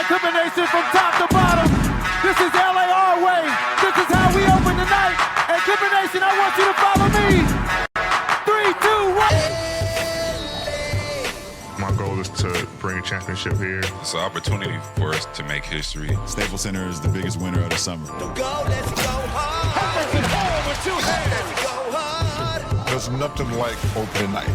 right, Clipper Nation, from top to bottom. This is LA our way. This is how we open the night. And Clipper Nation, I want you to follow me. 3, 2, 1. My goal is to bring a championship here. It's an opportunity for us to make history. Staples Center is the biggest winner of the summer. Let's go hard. With 2 hands. Let's go hard. There's nothing like opening night.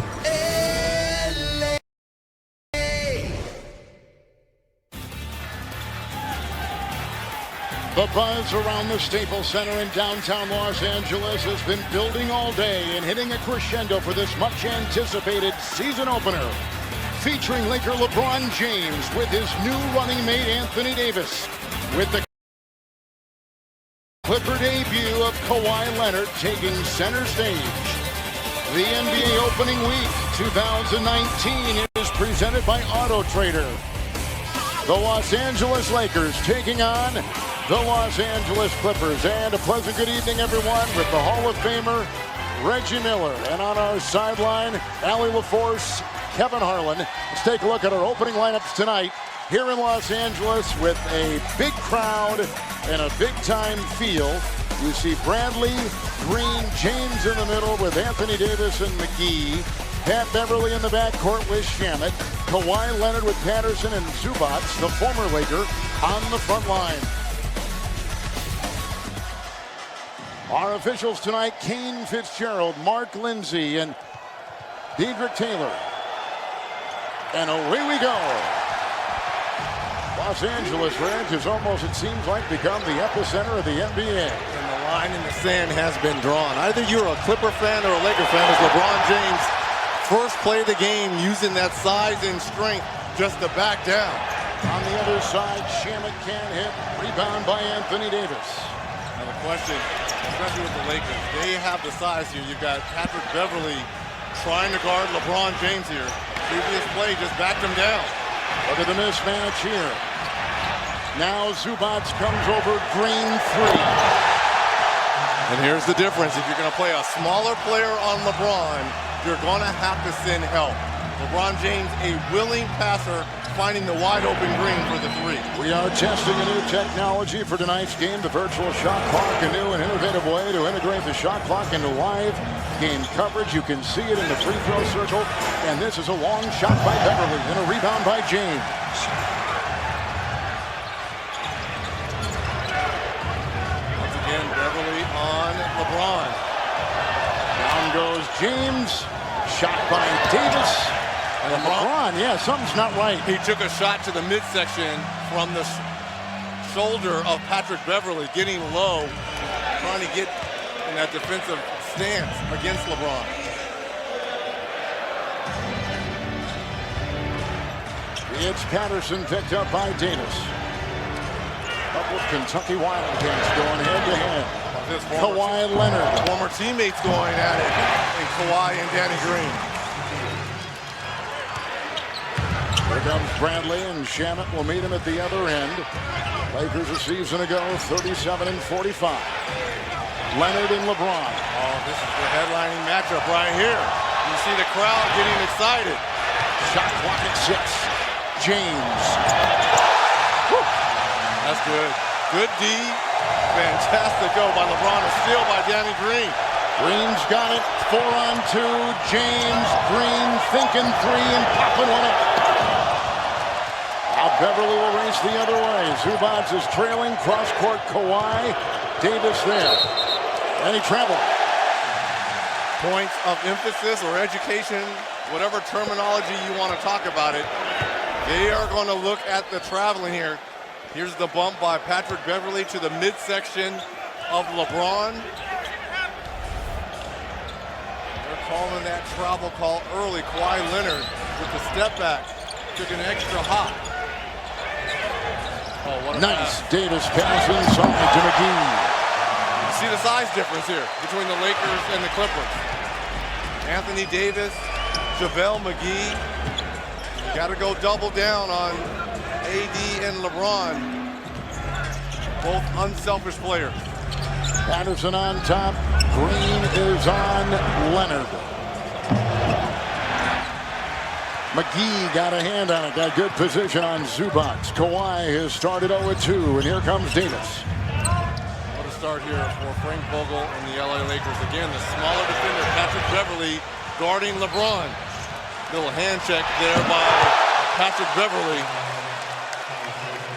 The buzz around the Staples Center in downtown Los Angeles has been building all day and hitting a crescendo for this much-anticipated season opener. Featuring Laker LeBron James with his new running mate Anthony Davis. With the Clipper debut of Kawhi Leonard taking center stage. The NBA opening week 2019 is presented by Auto Trader. The Los Angeles Lakers taking on the Los Angeles Clippers. And a pleasant good evening, everyone, with the Hall of Famer Reggie Miller. And on our sideline, Allie LaForce, Kevin Harlan. Let's take a look at our opening lineups tonight here in Los Angeles with a big crowd and a big-time feel. You see Bradley, Green, James in the middle with Anthony Davis and McGee. Pat Beverly in the backcourt with Shamet. Kawhi Leonard with Patterson and Zubac, the former Laker, on the front line. Our officials tonight, Kane Fitzgerald, Mark Lindsay, and Dedrick Taylor. And away we go. Los Angeles, Reg, has almost, it seems like, become the epicenter of the NBA. And the line in the sand has been drawn. Either you're a Clipper fan or a Laker fan, as LeBron James first play the game using that size and strength just to back down. On the other side, Shamet can't hit. Rebound by Anthony Davis. Now the question, especially with the Lakers, they have the size here. You've got Patrick Beverly trying to guard LeBron James here. Previous play just backed him down. Look at the mismatch here. Now Zubac comes over, Green 3. And here's the difference. If you're going to play a smaller player on LeBron, you're going to have to send help. LeBron James, a willing passer, finding the wide open Green for the 3. We are testing a new technology for tonight's game, the virtual shot clock, a new and innovative way to integrate the shot clock into live game coverage. You can see it in the free throw circle, and this is a long shot by Beverly and a rebound by James. Once again, Beverly on LeBron. Down goes James, shot by Davis. And LeBron, yeah, something's not right. He took a shot to the midsection from the shoulder of Patrick Beverly, getting low, trying to get in that defensive stance against LeBron. It's Patterson picked up by Davis. Couple of Kentucky Wildcats going head-to-head. Kawhi Leonard. Former teammates going at it, and Kawhi and Danny Green. Here comes Bradley, and Shamet will meet him at the other end. Lakers a season ago, 37-45. Leonard and LeBron. Oh, this is the headlining matchup right here. You see the crowd getting excited. Shot clock at 6. James. Woo. That's good. Good D. Fantastic go by LeBron. A steal by Danny Green. Green's got it. 4-on-2. James, Green thinking 3 and popping one up. Now Beverly will race the other way. Zubac is trailing. Cross-court Kawhi. Davis there. And he traveled. Points of emphasis or education, whatever terminology you want to talk about it, they are going to look at the traveling here. Here's the bump by Patrick Beverly to the midsection of LeBron. They're calling that travel call early. Kawhi Leonard with the step back. Took an extra hop. Oh, what a nice. pass. Davis pass inside to McGee. See the size difference here between the Lakers and the Clippers. Anthony Davis, JaVale McGee. You got to go double down on AD and LeBron. Both unselfish players. Patterson on top. Green is on Leonard. McGee got a hand on it. Got good position on Zubac. Kawhi has started 0-2, and here comes Davis. What a start here for Frank Vogel and the LA Lakers. Again, the smaller defender, Patrick Beverley, guarding LeBron. Little hand check there by Patrick Beverley.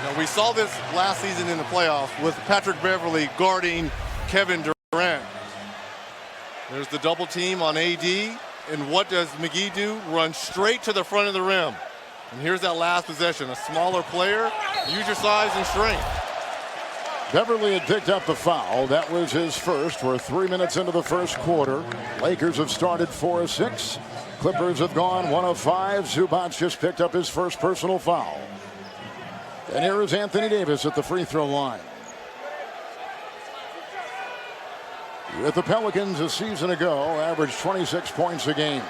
Now, we saw this last season in the playoffs with Patrick Beverley guarding Kevin Durant. There's the double team on AD. And what does McGee do? Run straight to the front of the rim. And here's that last possession. A smaller player. Use your size and strength. Beverley had picked up the foul. That was his first. We're 3 minutes into the first quarter. Lakers have started 4 of 6. Clippers have gone 1 of 5. Zubac just picked up his first personal foul. And here is Anthony Davis at the free throw line. With the Pelicans a season ago, averaged 26 points a game.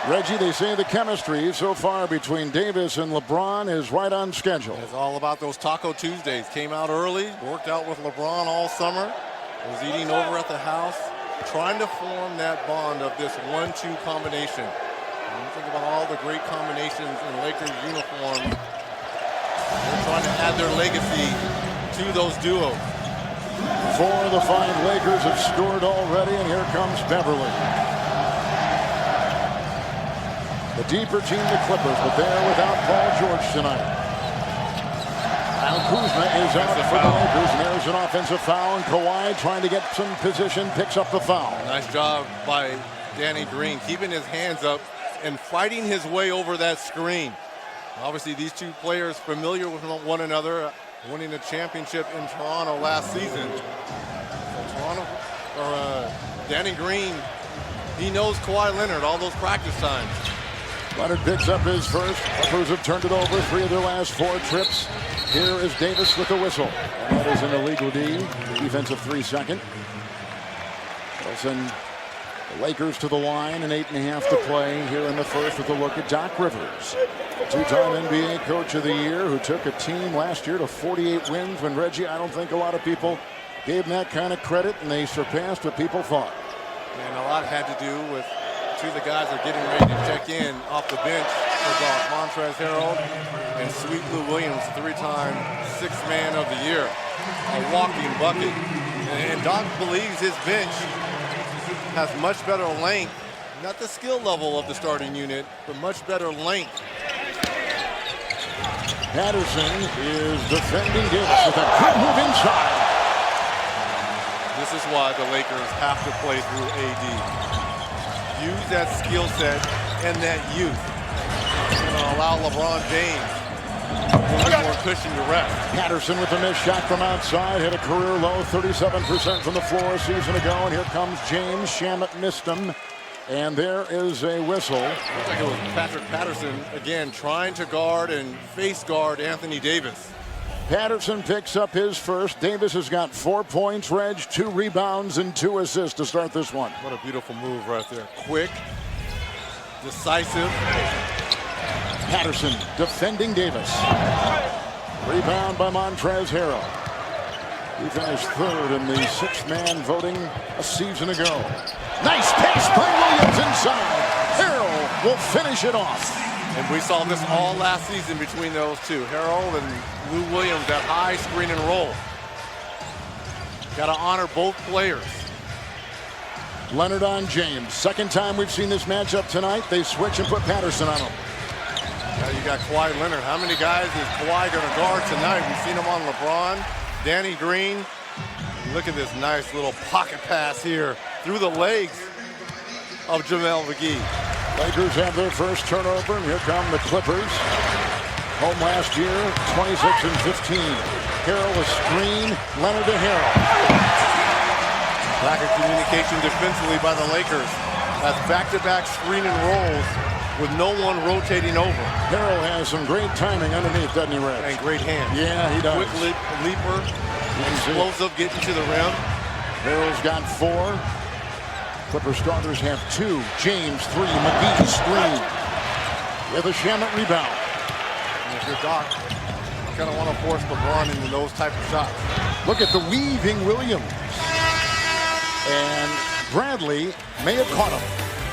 Reggie, they say the chemistry so far between Davis and LeBron is right on schedule. It's all about those Taco Tuesdays. Came out early, worked out with LeBron all summer, was eating over at the house, trying to form that bond of this 1-2 combination. When you think about all the great combinations in Lakers uniform, they're trying to add their legacy to those duos. 4 of the 5 Lakers have scored already, and here comes Beverley. The deeper team, the Clippers, but they're without Paul George tonight. Kyle Kuzma is out for the Lakers, and there's an offensive foul, and Kawhi trying to get some position, picks up the foul. Nice job by Danny Green, keeping his hands up and fighting his way over that screen. Obviously, these two players familiar with one another, winning a championship in Toronto last season. So Danny Green, he knows Kawhi Leonard all those practice times. Leonard picks up his first. Clippers have turned it over 3 of their last 4 trips. Here is Davis with the whistle. And that is an illegal D. Defensive 3-second. They'll send the Lakers to the line, and 8.5 to play here in the first with a look at Doc Rivers. 2-time NBA Coach of the Year who took a team last year to 48 wins when, Reggie, I don't think a lot of people gave him that kind of credit, and they surpassed what people thought. And a lot had to do with 2 of the guys are getting ready to check in off the bench for Doc. Montrezl Harrell and Sweet Lou Williams, 3-time 6th Man of the Year. A walking bucket. And Doc believes his bench has much better length. Not the skill level of the starting unit, but much better length. Patterson is defending Davis with a good move inside. This is why the Lakers have to play through AD. Use that skill set and that youth. It's going to allow LeBron James a little more cushion to rest. Patterson with a missed shot from outside. Hit a career low, 37% from the floor a season ago. And here comes James. Shamet missed him. And there is a whistle. Looks like it was Patrick Patterson, again, trying to guard and face guard Anthony Davis. Patterson picks up his first. Davis has got 4 points, Reg, 2 rebounds, and 2 assists to start this one. What a beautiful move right there. Quick, decisive. Patterson defending Davis. Rebound by Montrezl Harrell. He finished 3rd in the 6th man voting a season ago. Nice pass by Williams inside. Harrell will finish it off. And we saw this all last season between those 2. Harrell and Lou Williams, that high screen and roll. Got to honor both players. Leonard on James. 2nd time we've seen this matchup tonight. They switch and put Patterson on him. Now you got Kawhi Leonard. How many guys is Kawhi going to guard tonight? We've seen him on LeBron, Danny Green. Look at this nice little pocket pass here through the legs of JaVale McGee. Lakers have their first turnover, and here come the Clippers. Home last year, 26-15. Harrell a screen, Leonard to Harrell. Lack of communication defensively by the Lakers. That's back-to-back screen and rolls with no one rotating over. Harrell has some great timing underneath, doesn't he, Reg? And great hands. Yeah, he does. Quick leaper, explosive, getting to the rim. Harrell's got 4. Clipper starters have 2. James 3. McGee screen with a Shamet rebound. And if you're Doc, you kind of want to force LeBron into those type of shots. Look at the weaving Williams. And Bradley may have caught him.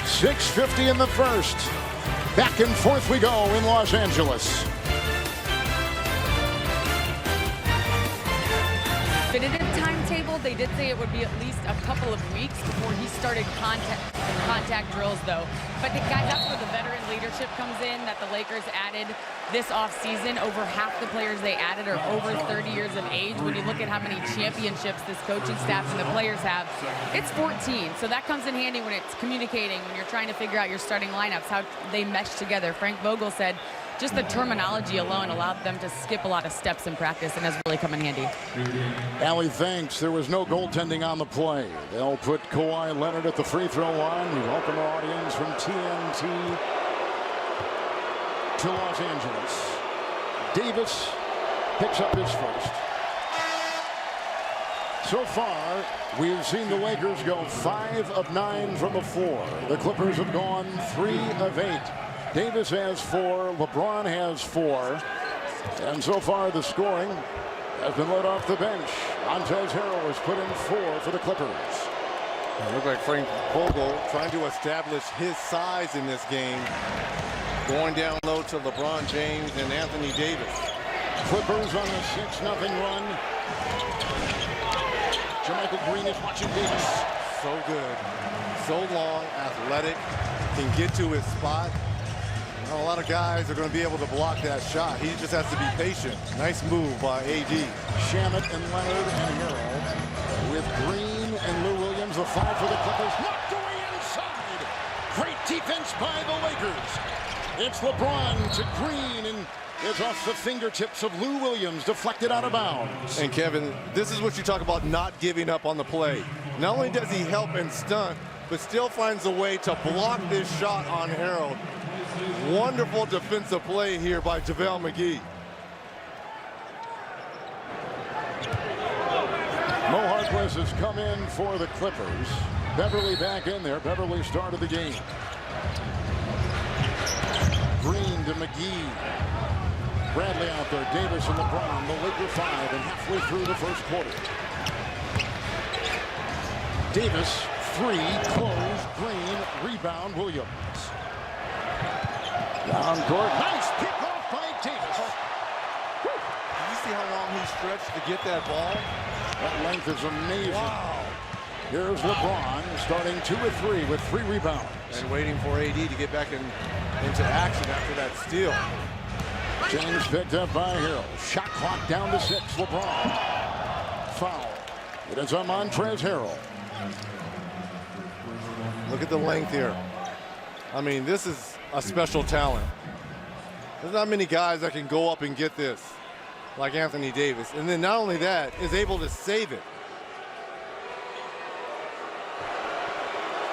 6:50 in the first. Back and forth we go in Los Angeles. But in a timetable, they did say it would be at least a couple of weeks before he started contact drills, though. But guys, that's where the veteran leadership comes in that the Lakers added this offseason. Over half the players they added are over 30 years of age. When you look at how many championships this coaching staff and the players have, it's 14. So that comes in handy when it's communicating, when you're trying to figure out your starting lineups, how they mesh together. Frank Vogel said just the terminology alone allowed them to skip a lot of steps in practice and has really come in handy. Allie thinks there was no goaltending on the play. They'll put Kawhi Leonard at the free throw line. We welcome our audience from TNT to Los Angeles. Davis picks up his first. So far, we've seen the Lakers go 5 of 9 from the floor. The Clippers have gone 3 of 8. Davis has 4, LeBron has 4, and so far the scoring has been led off the bench. Montrezl Harrell has put in 4 for the Clippers. It looks like Frank Vogel trying to establish his size in this game, going down low to LeBron James and Anthony Davis. Clippers on a 6-0 run. JaMychal Green is watching Davis. So good, so long, athletic, can get to his spot. A lot of guys are going to be able to block that shot. He just has to be patient. Nice move by AD. Shamet and Leonard and Harrell with Green and Lou Williams. The foul for the Clippers. Knocked away inside. Great defense by the Lakers. It's LeBron to Green, and it's off the fingertips of Lou Williams, deflected out of bounds. And Kevin, this is what you talk about not giving up on the play. Not only does he help and stunt, but still finds a way to block this shot on Harrell. Wonderful defensive play here by JaVale McGee. Mo Harkless has come in for the Clippers. Beverly back in there. Beverly started the game. Green to McGee. Bradley out there. Davis and LeBron. The Lakers 5 and halfway through the first quarter. Davis 3, close. Green, rebound, Williams. Down court. Nice pick off by Davis. Did you see how long he stretched to get that ball? That length is amazing. Wow. Here's LeBron starting 2 of 3 with 3 rebounds. And waiting for AD to get back into action after that steal. James picked up by Hill. Shot clock down to 6. LeBron. Foul. It is on Montrezl Harrell. Look at the length here. I mean, this is a special talent. There's not many guys that can go up and get this, like Anthony Davis. And then not only that, is able to save it.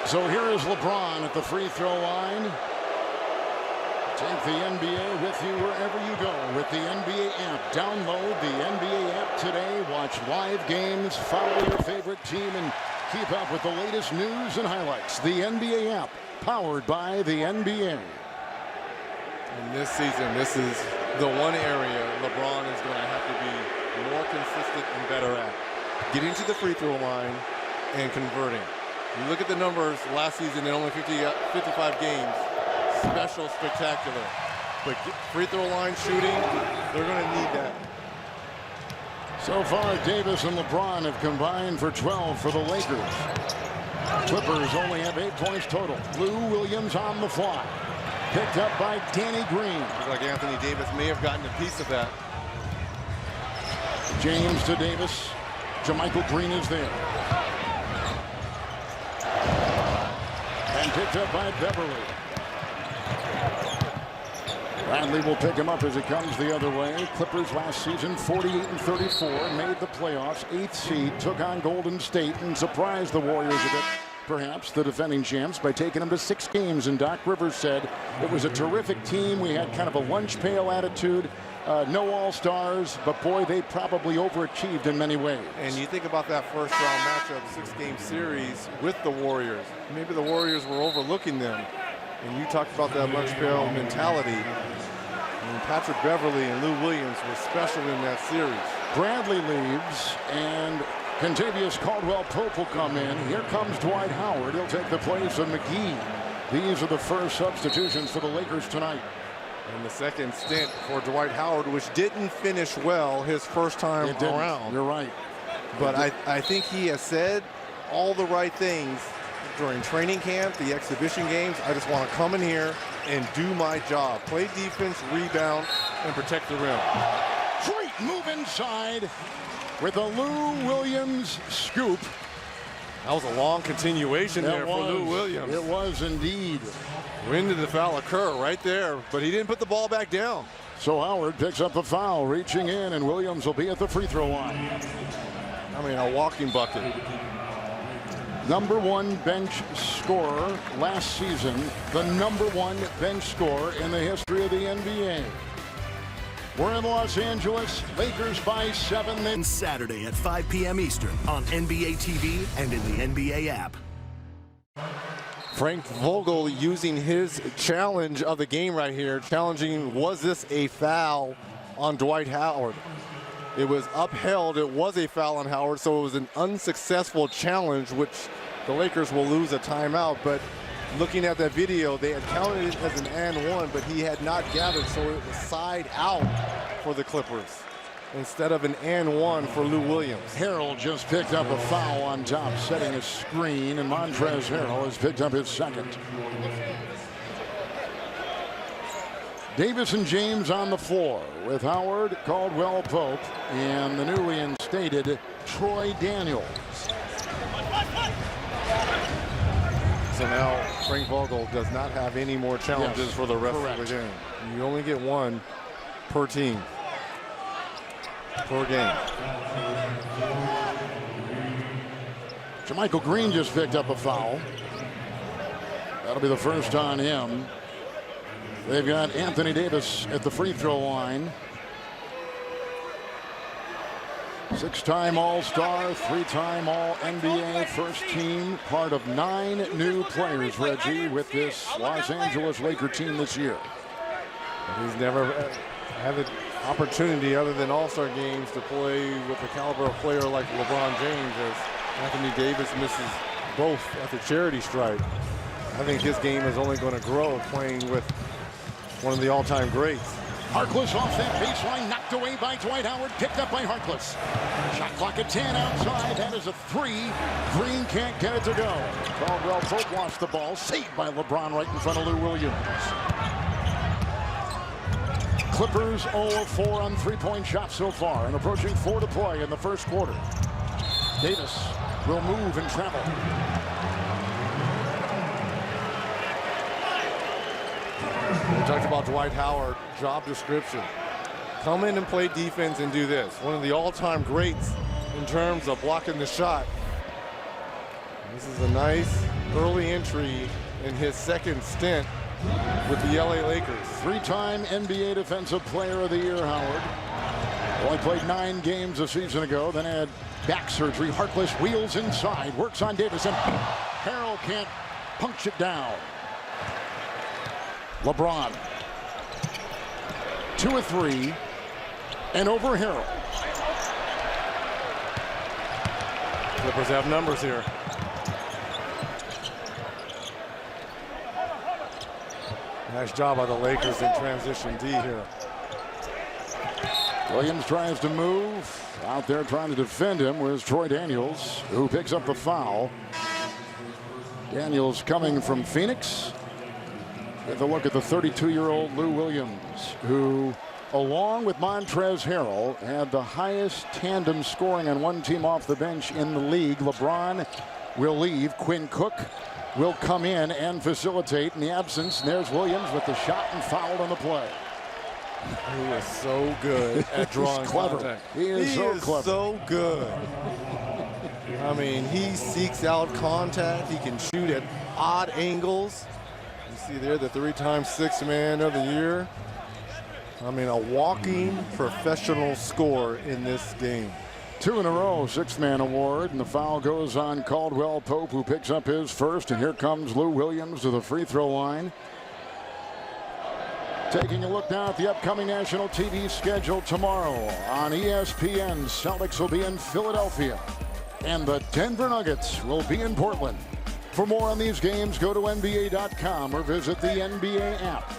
So here is LeBron at the free throw line. Take the NBA with you wherever you go with the NBA app. Download the NBA app today. Watch live games, follow your favorite team, and keep up with the latest news and highlights. The NBA app, powered by the NBA. And this season, this is the one area LeBron is going to have to be more consistent and better at. Getting to the free throw line and converting. You look at the numbers last season in only 55 games. Special, spectacular. But free throw line shooting, they're going to need that. So far, Davis and LeBron have combined for 12 for the Lakers. Clippers only have 8 points total. Lou Williams on the fly. Picked up by Danny Green. Looks like Anthony Davis may have gotten a piece of that. James to Davis. JaMychal Green is there. And picked up by Beverly. Bradley will pick him up as he comes the other way. Clippers last season 48-34, made the playoffs, 8th seed, took on Golden State and surprised the Warriors a bit. Perhaps the defending champs by taking them to 6 games. And Doc Rivers said it was a terrific team. We had kind of a lunch pail attitude. No all-stars, but boy, they probably overachieved in many ways. And you think about that first round matchup, 6-game series with the Warriors. Maybe the Warriors were overlooking them. And you talked about that lunch pail mentality. And Patrick Beverly and Lou Williams were special in that series. Bradley leaves, and Kentavious Caldwell-Pope will come in. Here comes Dwight Howard. He'll take the place of McGee. These are the first substitutions for the Lakers tonight. And the second stint for Dwight Howard, which didn't finish well his first time around. You're right. But I think he has said all the right things during training camp, the exhibition games. I just want to come in here and do my job. Play defense, rebound, and protect the rim. Great move inside with a Lou Williams scoop. That was a long continuation there for Lou Williams. It was indeed. When did the foul occur? Right there. But he didn't put the ball back down. So Howard picks up the foul, reaching in, and Williams will be at the free throw line. I mean, a walking bucket. #1 bench scorer last season, the #1 bench scorer in the history of the NBA. We're in Los Angeles, Lakers by 7. Saturday at 5 p.m. Eastern on NBA TV and in the NBA app. Frank Vogel using his challenge of the game right here, challenging, was this a foul on Dwight Howard? It was upheld. It was a foul on Howard, so it was an unsuccessful challenge, which the Lakers will lose a timeout. But looking at that video, they had counted it as an and one, but he had not gathered, so it was side out for the Clippers instead of an and one for Lou Williams. Harrell just picked up a foul on top, setting a screen, and Montrezl Harrell has picked up his second. Davis and James on the floor with Howard, Caldwell Pope, and the newly instated Troy Daniels. So now Frank Vogel does not have any more challenges for the rest of the game. You only get one per team, per game. JaMychal Green just picked up a foul. That'll be the first on him. They've got Anthony Davis at the free throw line. 6-time All-Star, 3-time All-NBA first team, part of 9 new players, Reggie, with this Los Angeles Laker team this year. He's never had the opportunity other than All-Star games to play with the caliber of player like LeBron James, as Anthony Davis misses both at the charity stripe. I think his game is only going to grow playing with one of the all-time greats. Harkless off that baseline, knocked away by Dwight Howard, picked up by Harkless. Shot clock at 10 outside, that is a 3. Green can't get it to go. Caldwell Pope lost the ball, saved by LeBron right in front of Lou Williams. Clippers 0 of 4 on three-point shots so far, and approaching 4 to play in the first quarter. Davis will move and travel. We talked about Dwight Howard, job description. Come in and play defense and do this. One of the all-time greats in terms of blocking the shot. This is a nice early entry in his second stint with the LA Lakers. 3-time NBA Defensive Player of the Year, Howard. Only played 9 games a season ago, then had back surgery. Harkless wheels inside, works on Davis, and Harrell can't punch it down. LeBron, 2 of 3, and over Harrell. Clippers have numbers here. Nice job by the Lakers in transition D here. Williams tries to move. Out there trying to defend him was Troy Daniels, who picks up the foul. Daniels coming from Phoenix. With a look at the 32-year-old Lou Williams, who, along with Montrezl Harrell, had the highest tandem scoring on one team off the bench in the league. LeBron will leave. Quinn Cook will come in and facilitate in the absence. And there's Williams with the shot and fouled on the play. He is so good at drawing contact. He is clever. So good. I mean, he seeks out contact. He can shoot at odd angles. You see there the 3-time Sixth Man of the Year. I mean, a walking professional scorer in this game. 2 in a row, Sixth Man award, and the foul goes on Caldwell Pope, who picks up his first, and here comes Lou Williams to the free throw line. Taking a look now at the upcoming national TV schedule tomorrow on ESPN. Celtics will be in Philadelphia, and the Denver Nuggets will be in Portland. For more on these games, go to NBA.com or visit the NBA app.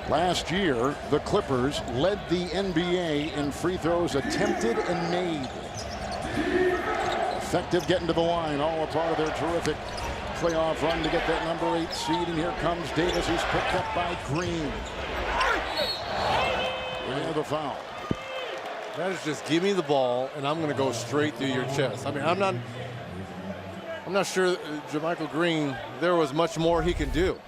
Last year, the Clippers led the NBA in free throws attempted and made. Effective getting to the line, all a part of their terrific playoff run to get that number 8 seed. And here comes Davis, who's picked up by Green. And the foul. That is just give me the ball, and I'm going to go straight through your chest. I mean, I'm not sure JaMychal Green, there was much more he can do.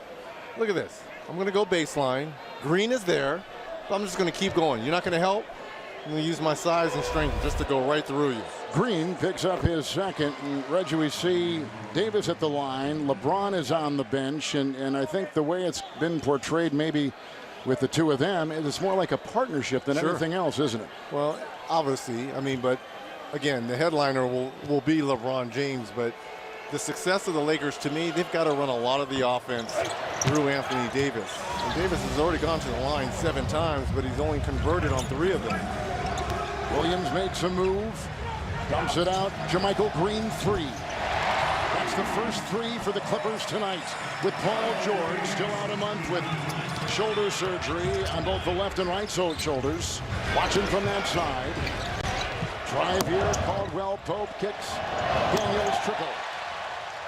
Look at this. I'm going to go baseline. Green is there. So I'm just going to keep going. You're not going to help? I'm going to use my size and strength just to go right through you. Green picks up his second. And Reggie, we see Davis at the line. LeBron is on the bench. And I think the way it's been portrayed maybe with the two of them, it's more like a partnership than anything else, isn't it? Well, obviously. I mean, but again, the headliner will be LeBron James. But the success of the Lakers, to me, they've got to run a lot of the offense through Anthony Davis. And Davis has already gone to the line 7 times, but he's only converted on 3 of them. Williams makes a move, dumps it out. JaMychal Green 3. That's the first 3 for the Clippers tonight, with Paul George still out a month with shoulder surgery on both the left and right shoulders. Watching from that side. Drive here, Caldwell Pope kicks. Daniels triple.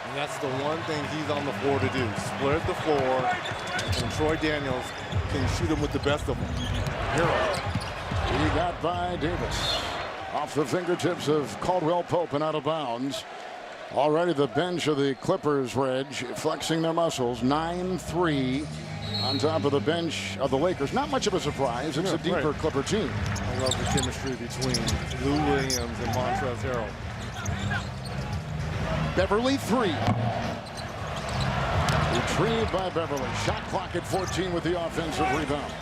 And that's the one thing he's on the floor to do. Split the floor, and Troy Daniels can shoot him with the best of them. Hero. He got by Davis. Off the fingertips of Caldwell Pope and out of bounds. Already the bench of the Clippers, Reg, flexing their muscles. 9-3 on top of the bench of the Lakers. Not much of a surprise. It's a deeper Clipper team. I love the chemistry between Lou Williams and Montrezl Harrell. Beverly 3. Retrieved by Beverly. Shot clock at 14 with the offensive rebound.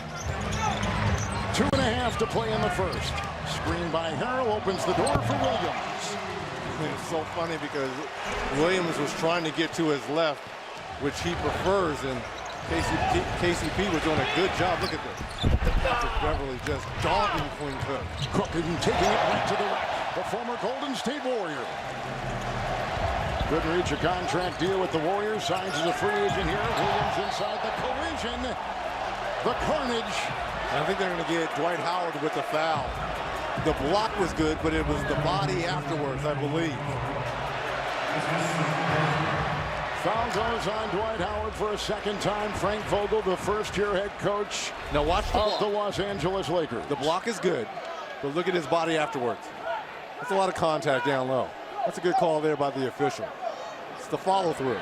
2.5 to play in the first. Screen by Harrell opens the door for Williams. It's so funny because Williams was trying to get to his left, which he prefers, and KCP was doing a good job. Look at this. Patrick Beverly just dogging Quinn Cook. Cook and taking it right to the rack. The former Golden State Warrior. Couldn't reach a contract deal with the Warriors. Signs as a free agent here. Williams inside the collision. The carnage. I think they're going to get Dwight Howard with the foul. The block was good, but it was the body afterwards, I believe. Foul goes on Dwight Howard for a second time. Frank Vogel, the first-year head coach now watch of the Los Angeles Lakers. The block is good, but look at his body afterwards. That's a lot of contact down low. That's a good call there by the official. It's the follow-through.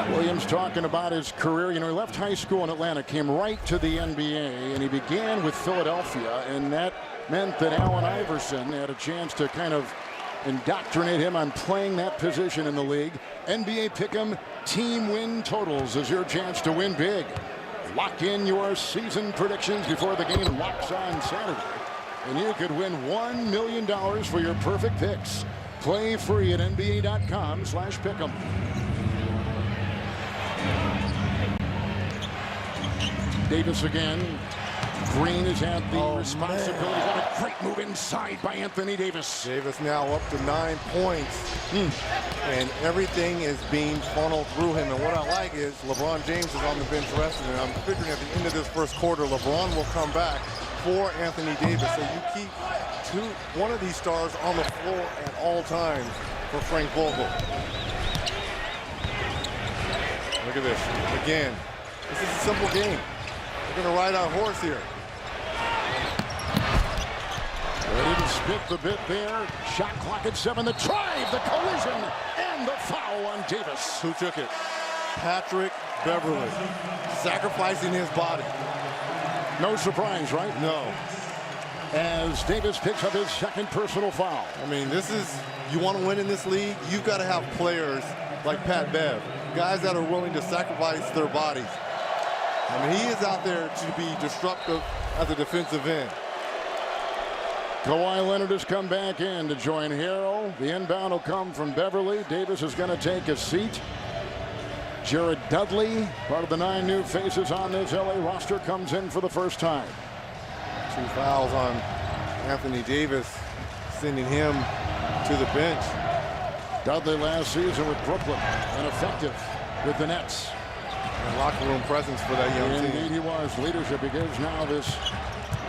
Williams talking about his career. You know, he left high school in Atlanta, came right to the NBA, and he began with Philadelphia, and that meant that Allen Iverson had a chance to kind of indoctrinate him on playing that position in the league. NBA Pick'em team win totals is your chance to win big. Lock in your season predictions before the game locks on Saturday, and you could win $1 million for your perfect picks. Play free at NBA.com/pick'em. Davis again. Green has had the responsibility. What a great move inside by Anthony Davis. Davis now up to 9 points. And everything is being funneled through him. And what I like is LeBron James is on the bench resting. And I'm figuring at the end of this first quarter, LeBron will come back for Anthony Davis. So you keep one of these stars on the floor at all times for Frank Vogel. Look at this. Again, this is a simple game. We're going to ride our horse here. They didn't spit the bit there. Shot clock at 7. The drive, the collision, and the foul on Davis. Who took it? Patrick Beverly. Sacrificing his body. No surprise, right? No. As Davis picks up his second personal foul. I mean, this is, you want to win in this league, you've got to have players like Pat Bev. Guys that are willing to sacrifice their bodies. I mean, he is out there to be disruptive at the defensive end. Kawhi Leonard has come back in to join Harrell. The inbound will come from Beverly. Davis is going to take a seat. Jared Dudley, part of the 9 new faces on this LA roster, comes in for the first time. 2 fouls on Anthony Davis, sending him to the bench. Dudley last season with Brooklyn, ineffective with the Nets. And locker room presence for that young team. Indeed he was. Leadership he gives now this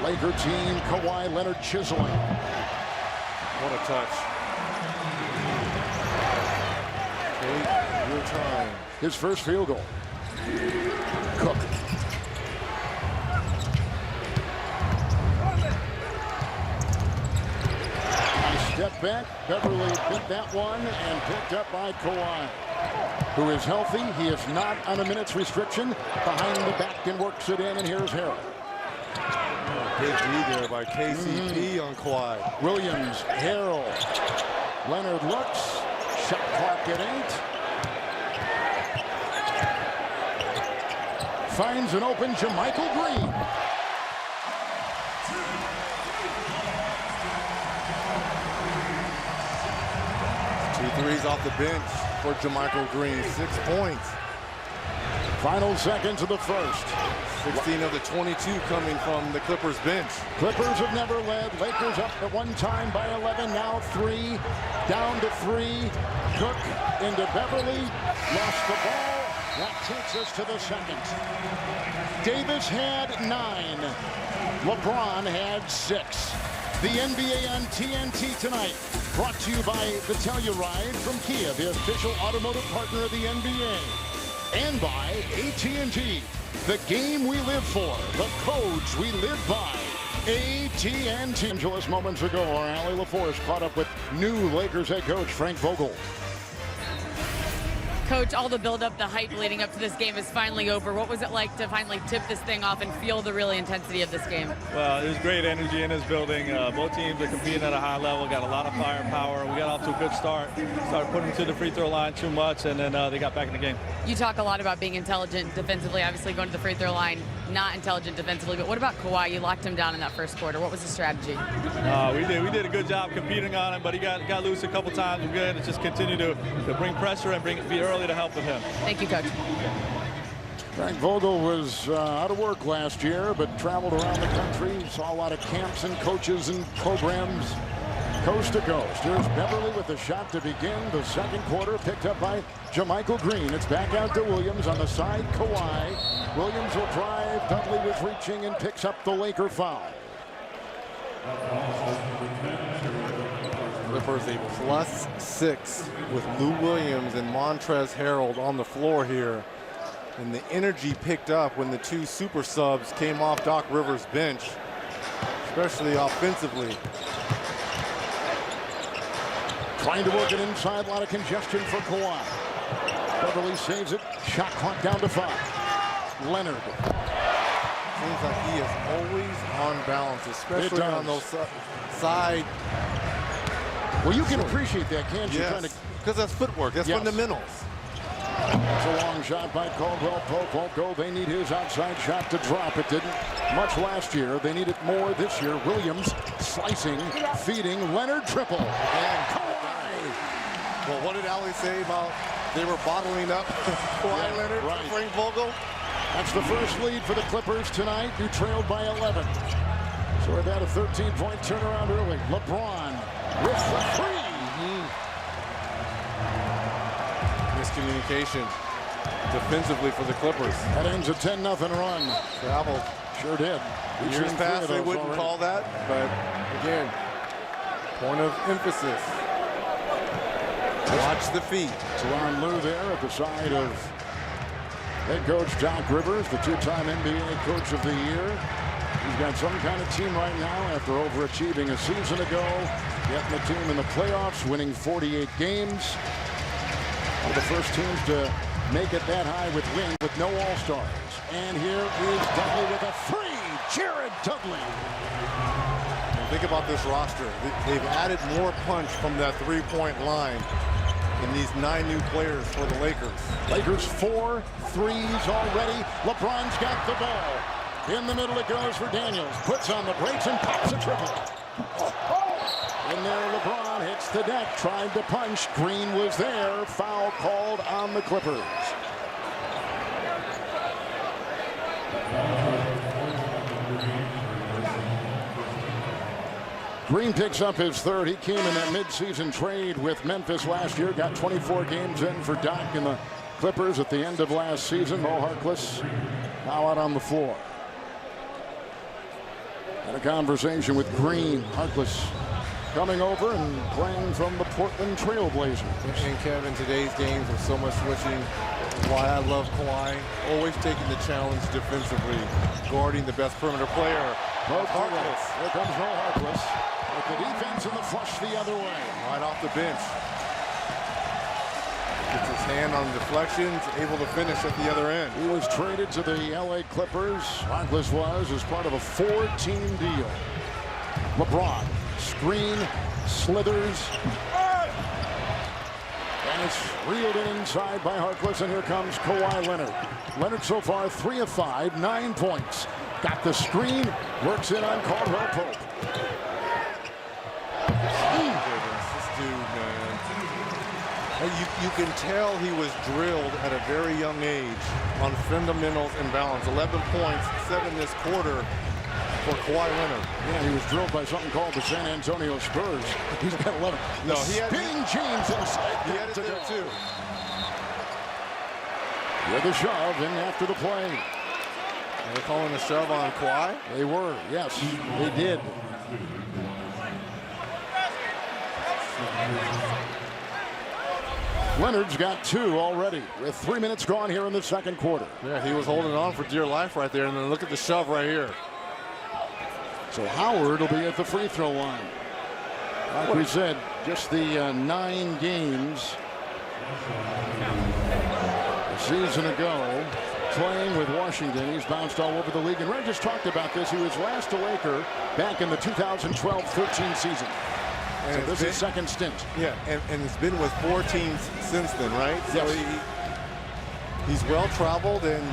Laker team. Kawhi Leonard chiseling. What a touch. Take your time. His first field goal. Cook. Step back. Beverly bit that one and picked up by Kawhi, who is healthy. He is not on a minutes restriction. Behind the back and works it in, and here's Harrell. Big D there by KCP on Kawhi. Williams, Harrell. Leonard looks. Shot clock at 8. Finds an open JaMychal Green. 2 threes off the bench for JaMychal Green. 6 points. Final seconds of the first. 16 of the 22 coming from the Clippers bench. Clippers have never led. Lakers up at one time by 11. Now 3. Down to 3. Cook into Beverly. Lost the ball. That takes us to the second. Davis had 9. LeBron had 6. The NBA on TNT tonight. Brought to you by the Telluride from Kia, the official automotive partner of the NBA. And by AT&T, the game we live for, the codes we live by. AT&T. Angeles moments ago, our Allie LaForce caught up with new Lakers head coach Frank Vogel. Coach, all the build-up, the hype leading up to this game is finally over. What was it like to finally tip this thing off and feel the real intensity of this game? Well, there's great energy in this building. Both teams are competing at a high level, got a lot of firepower. We got off to a good start. Started putting them to the free throw line too much, and then they got back in the game. You talk a lot about being intelligent defensively, obviously going to the free throw line, not intelligent defensively, but what about Kawhi? You locked him down in that first quarter. What was the strategy? We did a good job competing on him, but he got loose a couple times. We're good to just continue to bring pressure and be early to help with him. Thank you, Coach. Frank Vogel was out of work last year, but traveled around the country, saw a lot of camps and coaches and programs coast to coast. Here's Beverly with the shot to begin the second quarter, picked up by JaMychal Green. It's back out to Williams on the side. Kawhi. Williams will drive. Dudley was reaching and picks up the Laker foul. Clippers a +6 with Lou Williams and Montrezl Harrell on the floor here. And the energy picked up when the 2 super subs came off Doc Rivers' bench, especially offensively. Trying to work it inside, a lot of congestion for Kawhi. Beverly saves it. Shot clock down to 5. Leonard. Seems like he is always on balance, especially on those side. Well, you can appreciate that, can't you? Yes, because that's footwork. That's fundamentals. It's a long shot by Caldwell Pope. Won't go. They need his outside shot to drop. It didn't much last year. They need it more this year. Williams slicing, feeding. Leonard triple. And Kawhi. Well, what did Allie say about they were bottling up Kawhi Leonard for Frank Vogel? That's the first lead for the Clippers tonight. You trailed by 11. So we've had a 13-point turnaround early. LeBron with the 3. Miscommunication defensively for the Clippers. That ends a 10-0 run. Traveled. Sure did. Years past they wouldn't call that, but again, point of emphasis. Watch the feet. Tyronn Lue there at the side of head coach Doc Rivers, the 2-time NBA Coach of the Year. He's got some kind of team right now after overachieving a season ago, getting the team in the playoffs, winning 48 games. One of the first teams to make it that high with wins with no All-Stars. And here is Dudley with a 3. Jared Dudley. And think about this roster. They've added more punch from that three-point line in these 9 new players for the Lakers. Lakers 4 threes already. LeBron's got the ball. In the middle it goes for Daniels. Puts on the brakes and pops a triple. In there, LeBron hits the deck, tried to punch. Green was there. Foul called on the Clippers. Green picks up his third. He came in that midseason trade with Memphis last year. Got 24 games in for Doc and the Clippers at the end of last season. Mo Harkless now out on the floor. Had a conversation with Green. Harkless coming over and playing from the Portland Trail Blazers. And Kevin, today's games with so much switching. Why I love Kawhi. Always taking the challenge defensively. Guarding the best perimeter player. Harkless. Here comes Mo Harkless. With the defense and the flush the other way. Right off the bench. Gets his hand on deflections, able to finish at the other end. He was traded to the LA Clippers. Harkless was as part of a 4-team deal. LeBron, screen, slithers. And it's reeled in inside by Harkless, and here comes Kawhi Leonard. Leonard so far 3 of 5, 9 points. Got the screen, works in on Caldwell Pope. This dude, man. You can tell he was drilled at a very young age on fundamentals and balance. 11 points, 7 this quarter for Kawhi Leonard. Yeah, he was drilled by something called the San Antonio Spurs. He's got 11. No, he had spinning James inside. He had it there too. With a shove in after the play. They're calling a shove on Kawhi? They were, yes, they did. Leonard's got 2 already with 3 minutes gone here in the second quarter. Yeah, he was holding on for dear life right there, and then look at the shove right here. So Howard will be at the free throw line. Like we said, just the 9 games a season ago playing with Washington. He's bounced all over the league, and Ray just talked about this. He was last a Laker back in the 2012-13 season. And so this is second stint. Yeah, and it's been with 4 teams since then, right? So yes. He's well traveled, and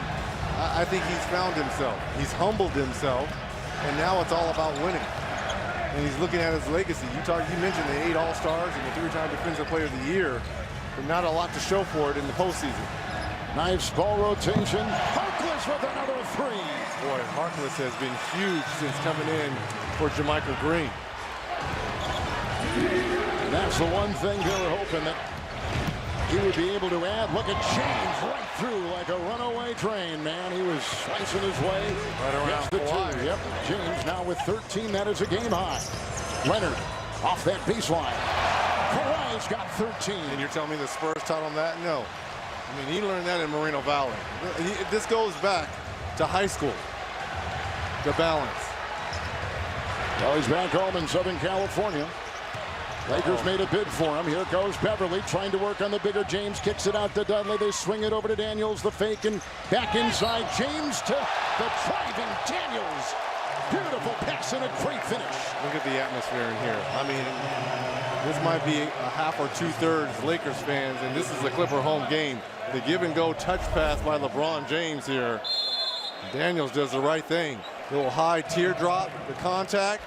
I think he's found himself. He's humbled himself, and now it's all about winning. And he's looking at his legacy. You mentioned the 8 All-Stars and the 3-time Defensive Player of the Year, but not a lot to show for it in the postseason. Nice ball rotation. Harkless with another 3. Boy, Harkless has been huge since coming in for JaMychal Green. And that's the one thing they were hoping that he would be able to add. Look at James right through like a runaway train, man. He was slicing his way. Right around the Kawhi. 2. Yep. James now with 13. That is a game high. Leonard off that baseline. Kawhi's got 13. And you're telling me the Spurs taught him that? No. I mean, he learned that in Moreno Valley. This goes back to high school. The balance. Well, he's back home in Southern California. Lakers made a bid for him. Here goes Beverly trying to work on the bigger James. Kicks it out to Dudley. They swing it over to Daniels. The fake and back inside. James to the driving Daniels. Beautiful pass and a great finish. Look at the atmosphere in here. I mean, this might be a half or 2/3 Lakers fans, and this is a Clipper home game. The give-and-go touch pass by LeBron James here. Daniels does the right thing. Little high teardrop, the contact.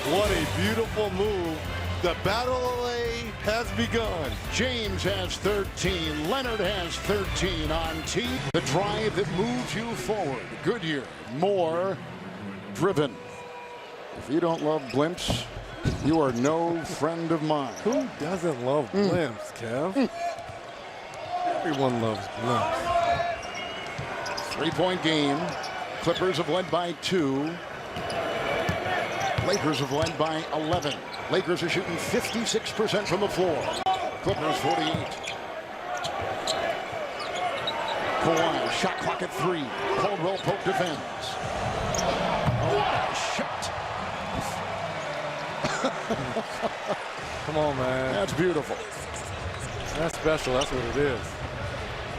What a beautiful move. The battle of LA has begun. James has 13. Leonard has 13 on T. The drive that moves you forward. Goodyear, more driven. If you don't love blimps, you are no friend of mine. Who doesn't love blimps, Kev? Everyone loves blimps. 3-point game. Clippers have led by 2. Lakers have led by 11. Lakers are shooting 56% from the floor. Clippers 48. Kawhi, shot clock at 3. Caldwell Pope defends. What a shot. Come on, man. That's beautiful. That's special. That's what it is.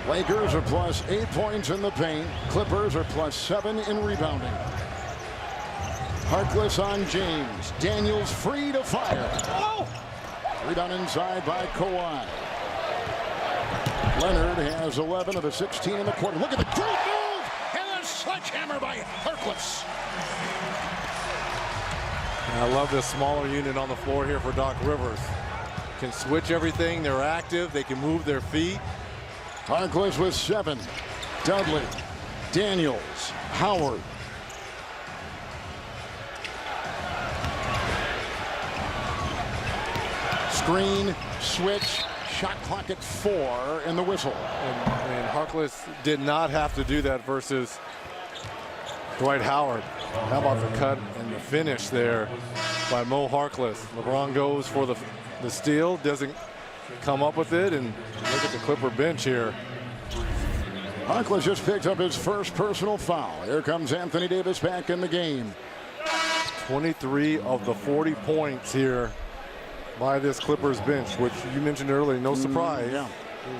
Lakers are plus 8 points in the paint. Clippers are plus 7 in rebounding. Harkless on James. Daniels free to fire. Oh! Rebound inside by Kawhi. Leonard has 11 of the 16 in the quarter. Look at the great move and a sledgehammer by Harkless. I love this smaller unit on the floor here for Doc Rivers. Can switch everything. They're active. They can move their feet. Harkless with 7. Dudley, Daniels, Howard. Screen, switch, shot clock at 4, and the whistle. And Harkless did not have to do that versus Dwight Howard. How about the cut and the finish there by Mo Harkless? LeBron goes for the steal, doesn't come up with it, and look at the Clipper bench here. Harkless just picked up his first personal foul. Here comes Anthony Davis back in the game. 23 of the 40 points here by this Clippers bench, which you mentioned earlier, no surprise. Yeah.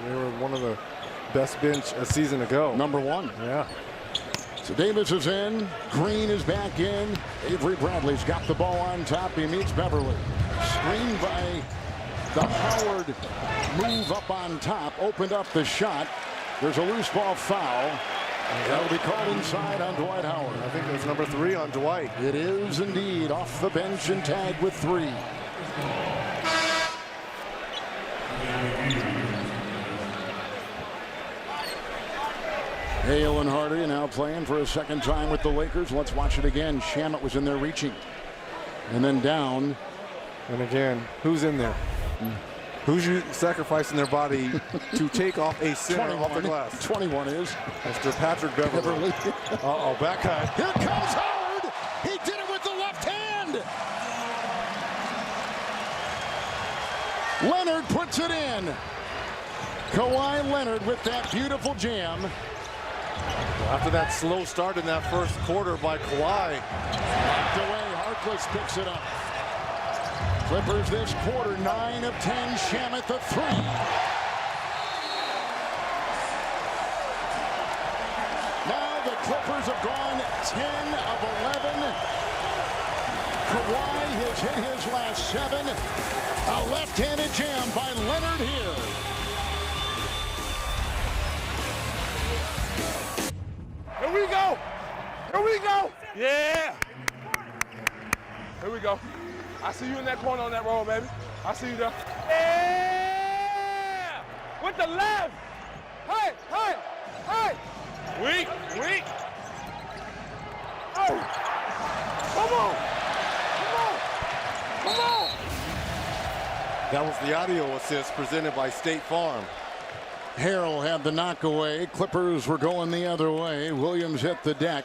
They were one of the best bench a season ago. Number 1. Yeah. So Davis is in. Green is back in. Avery Bradley's got the ball on top. He meets Beverly. Screened by the Howard move up on top. Opened up the shot. There's a loose ball foul. That'll be called inside on Dwight Howard. I think that's number 3 on Dwight. It is indeed off the bench and tagged with 3. Hale and Hardy now playing for a second time with the Lakers. Let's watch it again. Shamet was in there reaching. And then down. And again, who's in there? Who's you sacrificing their body to take off a center off the glass? 21 is. Mr. Patrick Beverly. Uh-oh, back cut. Here comes Howard. He did it with the left hand. Leonard puts it in. Kawhi Leonard with that beautiful jam. After that slow start in that first quarter by Kawhi. Knocked away. Harkless picks it up. Clippers this quarter, 9 of 10. Shamet the 3. Now the Clippers have gone 10 of 11. Kawhi has hit his last 7. A left-handed jam by Leonard here. Here we go. Here we go. Yeah. Here we go. I see you in that corner on that roll, baby. I see you there. Yeah! With the left. Hey, hey, hey. Weak, weak. Oh. Come on. Come on. Come on. That was the audio assist presented by State Farm. Harrell had the knockaway. Clippers were going the other way. Williams hit the deck.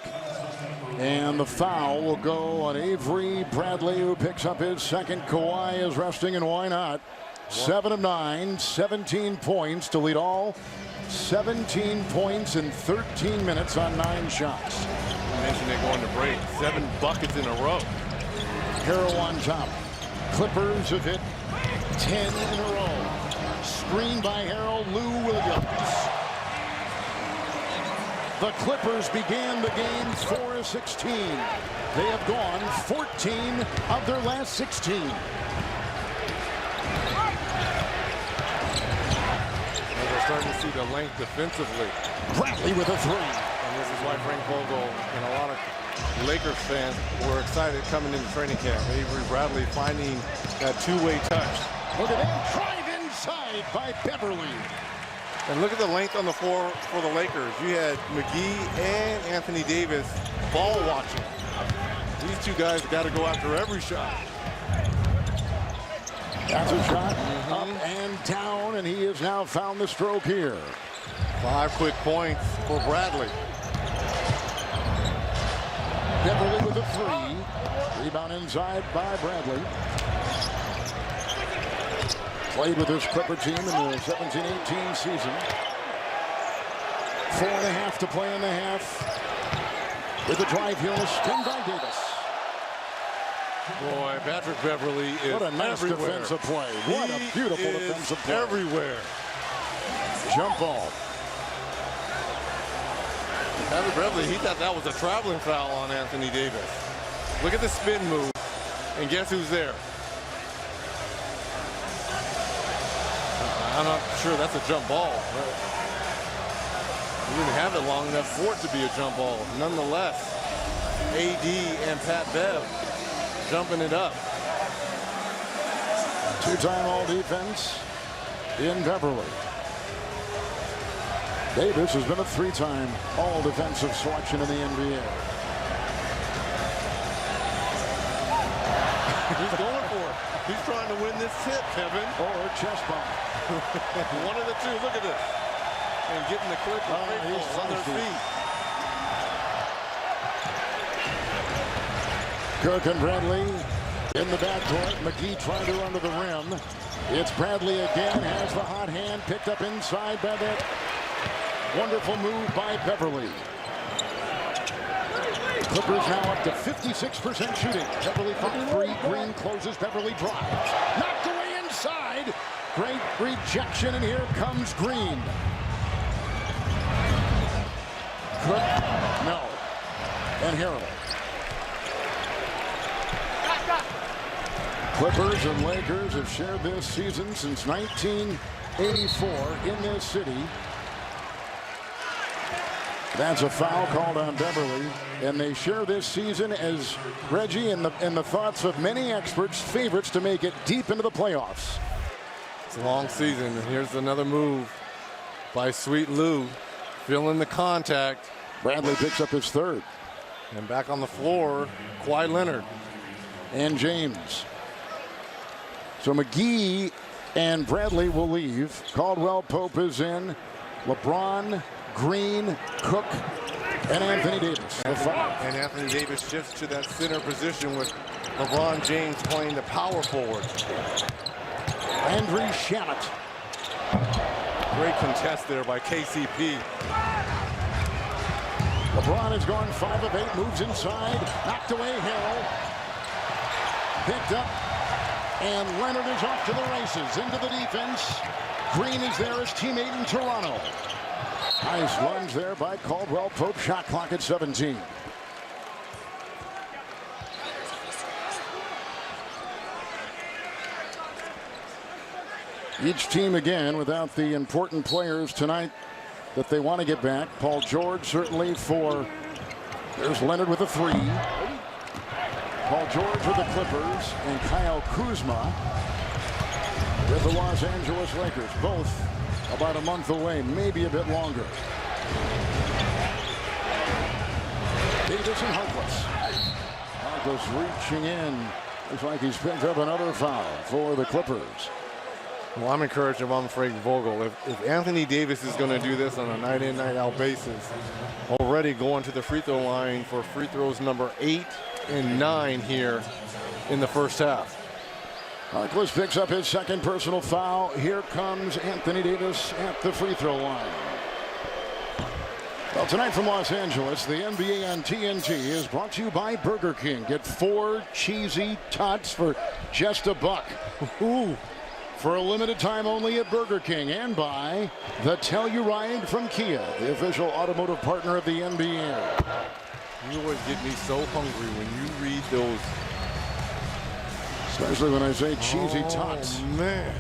And the foul will go on Avery Bradley, who picks up his second. Kawhi is resting, and why not? 7 of 9, 17 points to lead all. 17 points in 13 minutes on 9 shots. You mentioned they're going to break. 7 buckets in a row. Harrell on top. Clippers have hit 10 in a row. Screen by Harrell. Lou Williams. The Clippers began the game 4 of 16. They have gone 14 of their last 16. And we're starting to see the length defensively. Bradley with a 3. And this is why Frank Vogel and a lot of Lakers fans were excited coming into training camp. Avery Bradley finding that two-way touch. Look at that drive inside by Beverly. And look at the length on the floor for the Lakers. You had McGee and Anthony Davis ball watching. These two guys got to go after every shot. That's a shot up and down, and he has now found the stroke here. 5 quick points for Bradley. Beverly with a 3. Rebound inside by Bradley. Played with this Clipper team in the 17-18 season. 4.5 to play in the half. With the drive here, spin by Davis. Boy, Patrick Beverly is what a nice everywhere. defensive play. What a beautiful defensive play. Everywhere. Jump ball. Patrick Beverly, he thought that was a traveling foul on Anthony Davis. Look at the spin move. And guess who's there? I'm not sure that's a jump ball. He didn't have it long enough for it to be a jump ball. Nonetheless, AD and Pat Bev jumping it up. 2-time all-defense in Beverly. Davis has been a 3-time all-defensive selection in the NBA. He's going for it. He's trying to win this tip, Kevin. Or chest bump. One of the two. Look at this. And getting the clip on their feet. Cook and Bradley in the backcourt. McGee trying to run to the rim. It's Bradley again. Has the hot hand. Picked up inside by that wonderful move by Beverly. Clippers now up to 56% shooting. Beverly from three. Green closes. Beverly drives. Knocked away inside. Great rejection, and here comes Green. Cook. No. And Harrell. Clippers and Lakers have shared this season since 1984 in this city. That's a foul called on Beverly, and they share this season as Reggie, in the thoughts of many experts, favorites to make it deep into the playoffs. It's a long season, and here's another move by Sweet Lou, feeling the contact. Bradley picks up his third. And back on the floor, Kawhi Leonard. And James. So McGee and Bradley will leave. Caldwell Pope is in. LeBron, Green, Cook, and Anthony Davis. And Anthony Davis shifts to that center position with LeBron James playing the power forward. Landry Shamet. Great contest there by KCP. LeBron has gone 5 of 8, moves inside, knocked away Harrell. Picked up, and Leonard is off to the races, into the defense. Green is there, his teammate in Toronto. Nice lunge there by Caldwell Pope, shot clock at 17. Each team again without the important players tonight that they want to get back. Paul George certainly for, there's Leonard with a 3. Paul George with the Clippers, and Kyle Kuzma with the Los Angeles Lakers. Both about a month away, maybe a bit longer. Davis and Harkless. Harkless reaching in. Looks like he's picked up another foul for the Clippers. Well, I'm encouraged if I'm Frank Vogel. If Anthony Davis is going to do this on a night-in, night-out basis, already going to the free throw line for free throws number 8 and 9 here in the first half. Harkless picks up his second personal foul. Here comes Anthony Davis at the free throw line. Well, tonight from Los Angeles, the NBA on TNT is brought to you by Burger King. Get 4 cheesy tots for just $1. Ooh. For a limited time only at Burger King, and by the Telluride from Kia, the official automotive partner of the NBA. You always get me so hungry when you read those. Especially when I say cheesy tots. Man.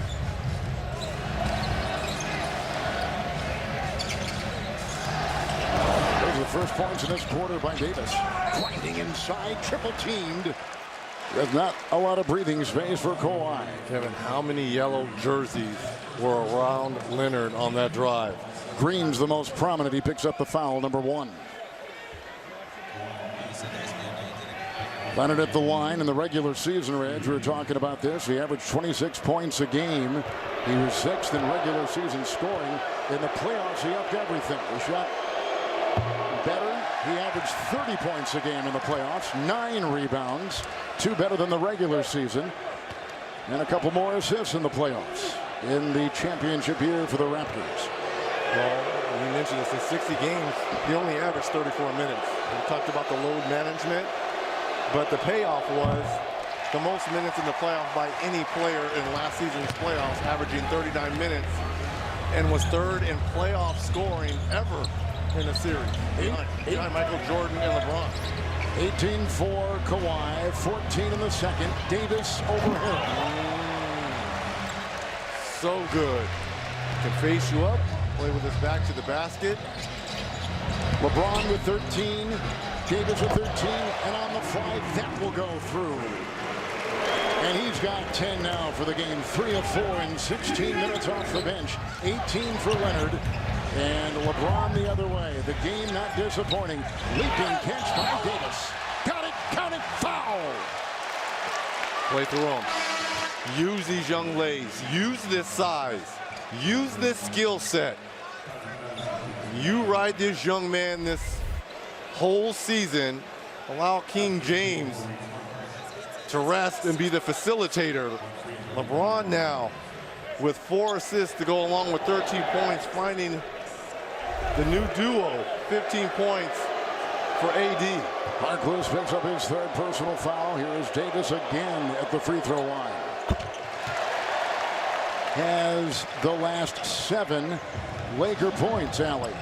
Those are the first points in this quarter by Davis. Grinding inside, triple teamed. There's not a lot of breathing space for Kawhi. Kevin, how many yellow jerseys were around Leonard on that drive? Green's the most prominent. He picks up the foul, number 1. Leonard at the line in the regular season, Reg. We were talking about this. He averaged 26 points a game. He was 6th in regular season scoring. In the playoffs, he upped everything. He shot better. He averaged 30 points a game in the playoffs, 9 rebounds, 2 better than the regular season, and a couple more assists in the playoffs in the championship year for the Raptors. Well, you mentioned this in 60 games, he only averaged 34 minutes. We talked about the load management, but the payoff was the most minutes in the playoff by any player in last season's playoffs, averaging 39 minutes, and was 3rd in playoff scoring ever in a series, behind Michael Jordan and LeBron. 18 for Kawhi, 14 in the second. Davis over Hill. So good. Can face you up, play with his back to the basket. LeBron with 13, Davis with 13, and on the fly, that will go through. And he's got 10 now for the game. 3 of 4 in 16 minutes off the bench. 18 for Leonard. And LeBron the other way. The game not disappointing. Leaping catch by Davis. Got it, count it, foul. Play through them. Use these young legs. Use this size. Use this skill set. You ride this young man this whole season. Allow King James to rest and be the facilitator. LeBron now with 4 assists to go along with 13 points, finding the new duo, 15 points for AD. Harkless picks up his 3rd personal foul. Here is Davis again at the free throw line. Has the last 7 Laker points, Allie.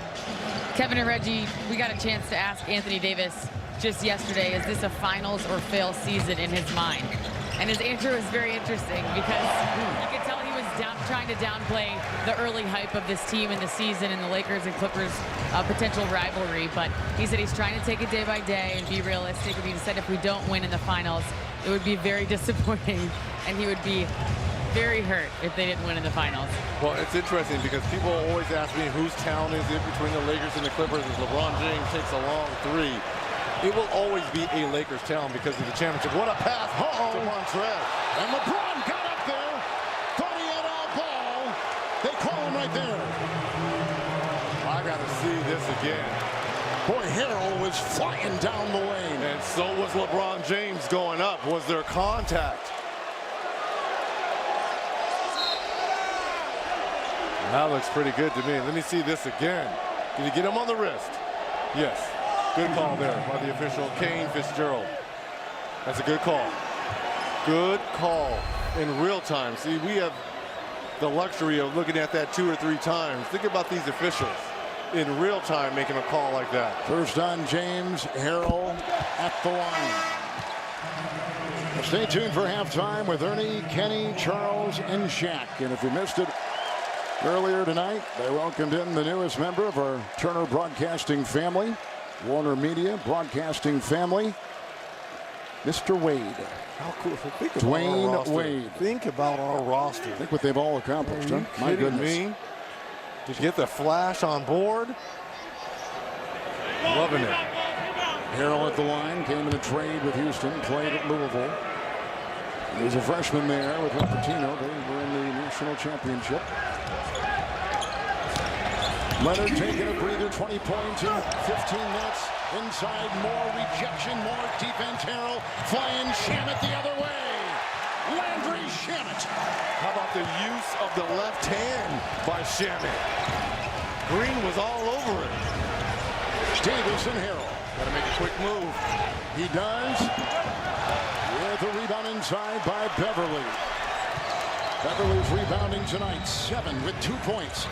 Kevin and Reggie, we got a chance to ask Anthony Davis just yesterday, is this a finals or fail season in his mind? And his answer was very interesting because you could tell he was trying to downplay the early hype of this team in the season and the Lakers and Clippers potential rivalry. But he said he's trying to take it day by day and be realistic. And he said if we don't win in the finals, it would be very disappointing and he would be very hurt if they didn't win in the finals. Well, it's interesting because people always ask me whose town is it between the Lakers and the Clippers as LeBron James takes a long 3. It will always be a Lakers town because of the championship. What a pass to Montrez. And LeBron got up there. Thought he had all ball. They call him right there. I got to see this again. Boy, Harrell was flying down the lane. And so was LeBron James going up. Was there contact? That looks pretty good to me. Let me see this again. Did he get him on the wrist? Yes. Good call there by the official, Kane Fitzgerald. That's a good call. Good call in real time. See, we have the luxury of looking at that 2 or 3 times. Think about these officials in real time making a call like that. First on James, Harrell at the line. Stay tuned for halftime with Ernie, Kenny, Charles, and Shaq. And if you missed it earlier tonight, they welcomed in the newest member of our Turner Broadcasting family, Warner Media Broadcasting family, Mr. Wade. How cool. Think Dwayne Wade. Think about our roster. Think what they've all accomplished, huh? My goodness. Me? Did you get the flash on board? Loving it. Harrell at the line, came in a trade with Houston, played at Louisville. He was a freshman there with Cupertino. They were in the national championship. Leonard taking a breather, 20 points in 15 minutes. Inside, more rejection, more defense. Harrell flying Shamet the other way. Landry Shamet. How about the use of the left hand by Shamet? Green was all over it. Davis and Harrell. Got to make a quick move. He does. With a rebound inside by Beverly. Beverly's rebounding tonight, 7 with 2 points.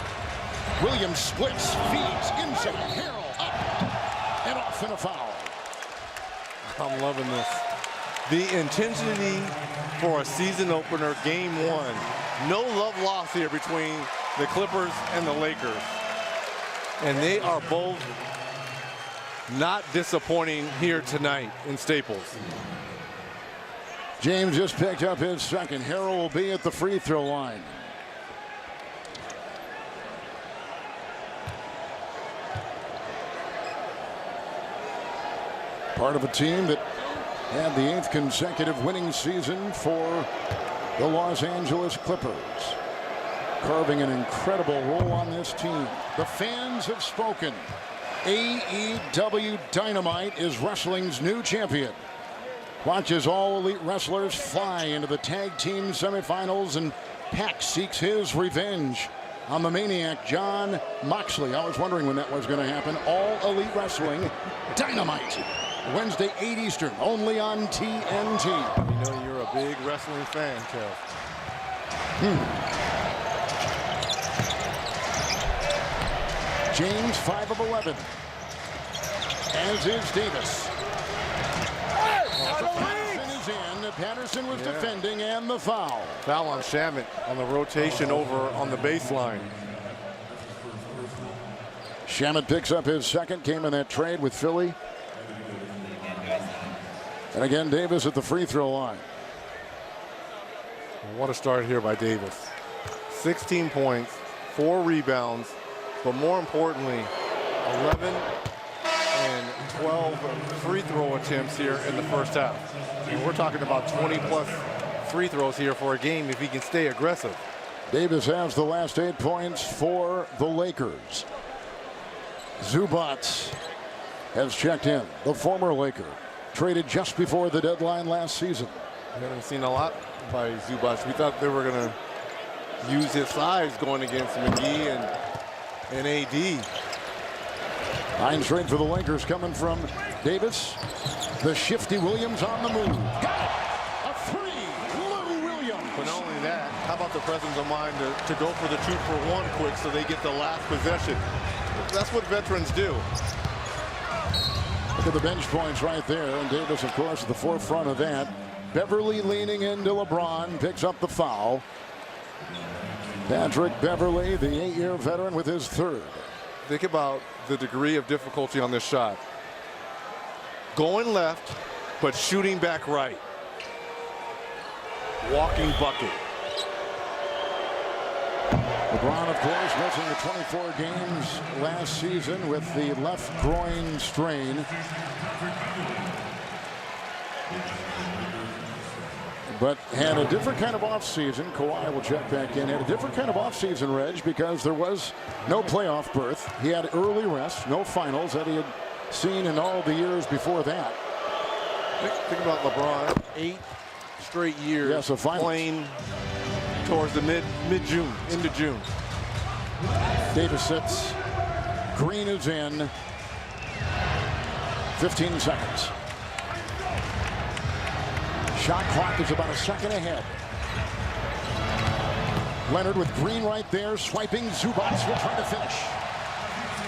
Williams splits, feeds, inside, Harrell up, and off in a foul. I'm loving this. The intensity for a season opener, game 1. No love lost here between the Clippers and the Lakers. And they are both not disappointing here tonight in Staples. James just picked up his 2nd. Harrell will be at the free throw line. Part of a team that had the 8th consecutive winning season for the Los Angeles Clippers. Carving an incredible role on this team. The fans have spoken. AEW Dynamite is wrestling's new champion. Watch as all elite wrestlers fly into the tag team semifinals, and Pac seeks his revenge on the Maniac Jon Moxley. I was wondering when that was going to happen. All Elite Wrestling Dynamite. Wednesday, 8 Eastern, only on TNT. You know you're a big wrestling fan, Kev. James, 5 of 11. As is Davis. Patterson is in. Patterson was defending, and the foul. Foul on Shamet on the rotation over on the baseline. Shamet picks up his 2nd. Came in that trade with Philly. And again, Davis at the free throw line. What a start here by Davis. 16 points, 4 rebounds, but more importantly, 11 and 12 free throw attempts here in the first half. And we're talking about 20-plus free throws here for a game if he can stay aggressive. Davis has the last 8 points for the Lakers. Zubac has checked in, the former Laker, traded just before the deadline last season. We haven't seen a lot by Zubac. We thought they were going to use his size going against McGee and AD. 9 straight for the Lakers coming from Davis. The shifty Williams on the move. Got it! A three! Lou Williams! But not only that, how about the presence of mind to go for the 2-for-1 quick so they get the last possession? That's what veterans do. Look at the bench points right there. And Davis, of course, at the forefront of that. Beverly leaning into LeBron, picks up the foul. Patrick Beverly, the 8-year veteran, with his third. Think about the degree of difficulty on this shot. Going left, but shooting back right. Walking bucket. LeBron, of course, missing the 24 games last season with the left groin strain. But had a different kind of offseason. Kawhi will check back in. Had a different kind of offseason, Reg, because there was no playoff berth. He had early rest, no finals that he had seen in all the years before that. Think about LeBron, 8 straight years, yes, a finals, playing towards the mid-June, into June. Davis sits. Green is in. 15 seconds. Shot clock is about a second ahead. Leonard with Green right there, swiping. Zubac will try to finish.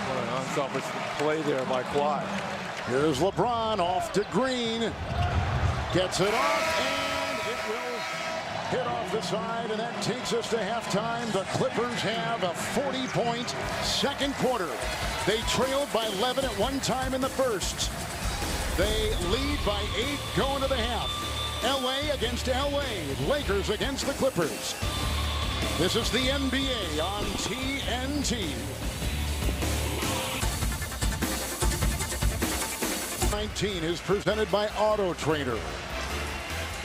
What an unselfish play there by Kawhi. Here's LeBron off to Green. Gets it off, and it will hit off the side, and that takes us to halftime. The Clippers have a 40-point second quarter. They trailed by 11 at one time in the first. They lead by 8 going to the half. LA against LA. Lakers against the Clippers. This is the NBA on TNT. 19 is presented by Auto Trader.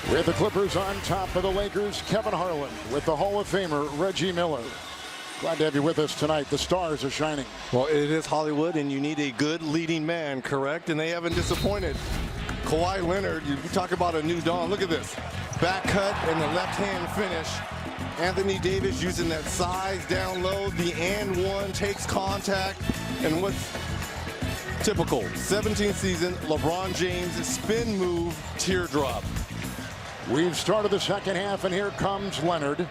With the Clippers on top of the Lakers, Kevin Harlan with the Hall of Famer Reggie Miller. Glad to have you with us tonight. The stars are shining. Well, it is Hollywood, and you need a good leading man, correct? And they haven't disappointed. Kawhi Leonard, you talk about a new dawn. Look at this. Back cut and the left-hand finish. Anthony Davis using that size down low. The and one takes contact. And what's typical? 17th season, LeBron James spin move, teardrop. We've started the second half, and here comes Leonard.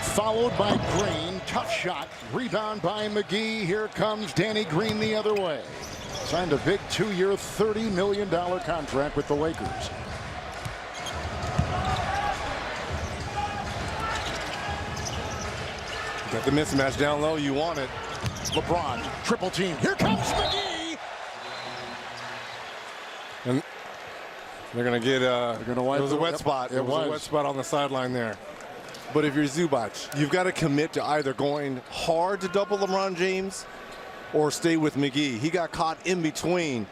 Followed by Green. Tough shot. Rebound by McGee. Here comes Danny Green the other way. Signed a big 2-year, $30 million contract with the Lakers. Got the mismatch down low. You want it. LeBron, triple team. Here comes McGee. And they're going to get it was a wet spot. It was a wet spot on the sideline there. But if you're Zubac, you've got to commit to either going hard to double LeBron James or stay with McGee. He got caught in between,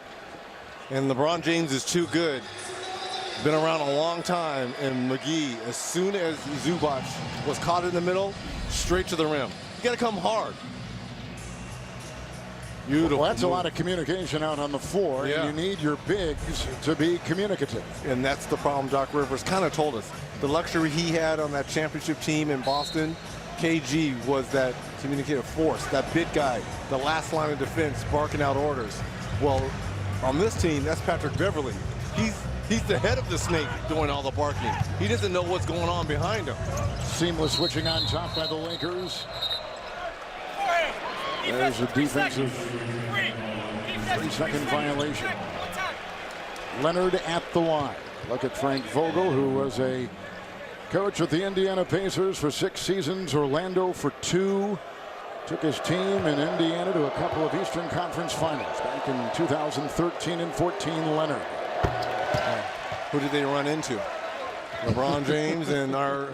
and LeBron James is too good. Been around a long time, and McGee, as soon as Zubac was caught in the middle, straight to the rim. You got to come hard. Beautiful. Well, that's a lot of communication out on the floor. Yeah. You need your bigs to be communicative. And that's the problem Doc Rivers kind of told us. The luxury he had on that championship team in Boston, KG was that communicative force, that big guy, the last line of defense, barking out orders. Well, on this team, that's Patrick Beverly. He's the head of the snake doing all the barking. He doesn't know what's going on behind him. Seamless switching on top by the Lakers. There's a defensive 3-second violation. Leonard at the line. Look at Frank Vogel, who was a coach with the Indiana Pacers for 6 seasons, Orlando for 2. Took his team in Indiana to a couple of Eastern Conference Finals back in 2013 and 14. Leonard. Who did they run into? LeBron James and our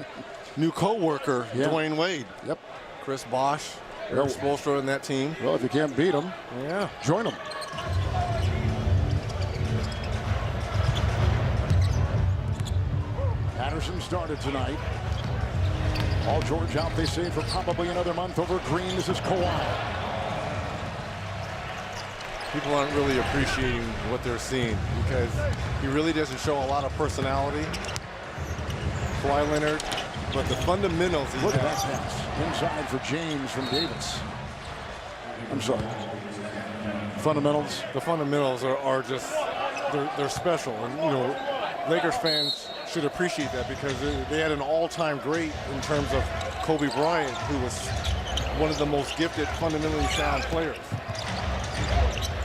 new co-worker, Dwayne Wade. Yep. Chris Bosh. Eric Spoelstra in that team. Well, if you can't beat them, join them. Patterson started tonight. Paul George out, they say, for probably another month over Green. This is Kawhi. People aren't really appreciating what they're seeing because he really doesn't show a lot of personality. Kawhi Leonard, but the fundamentals. Look at that pass inside for James from Davis. I'm sorry. Fundamentals. The fundamentals are just they're special, and you know, Lakers fans should appreciate that because they had an all-time great in terms of Kobe Bryant, who was one of the most gifted, fundamentally sound players.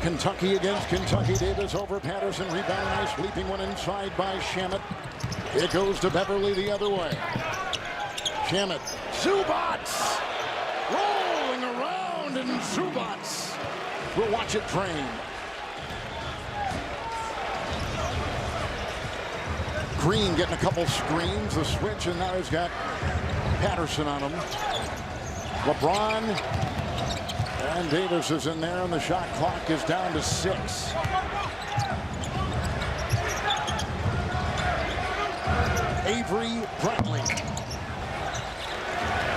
Kentucky against Kentucky. Davis over Patterson. Rebound, nice leaping one inside by Shamet. It goes to Beverly the other way. Shamet. Zubac rolling around, and Zubac will watch it drain. Green getting a couple screens, the switch, and now he's got Patterson on him. LeBron and Davis is in there, and the shot clock is down to 6. Avery Bradley.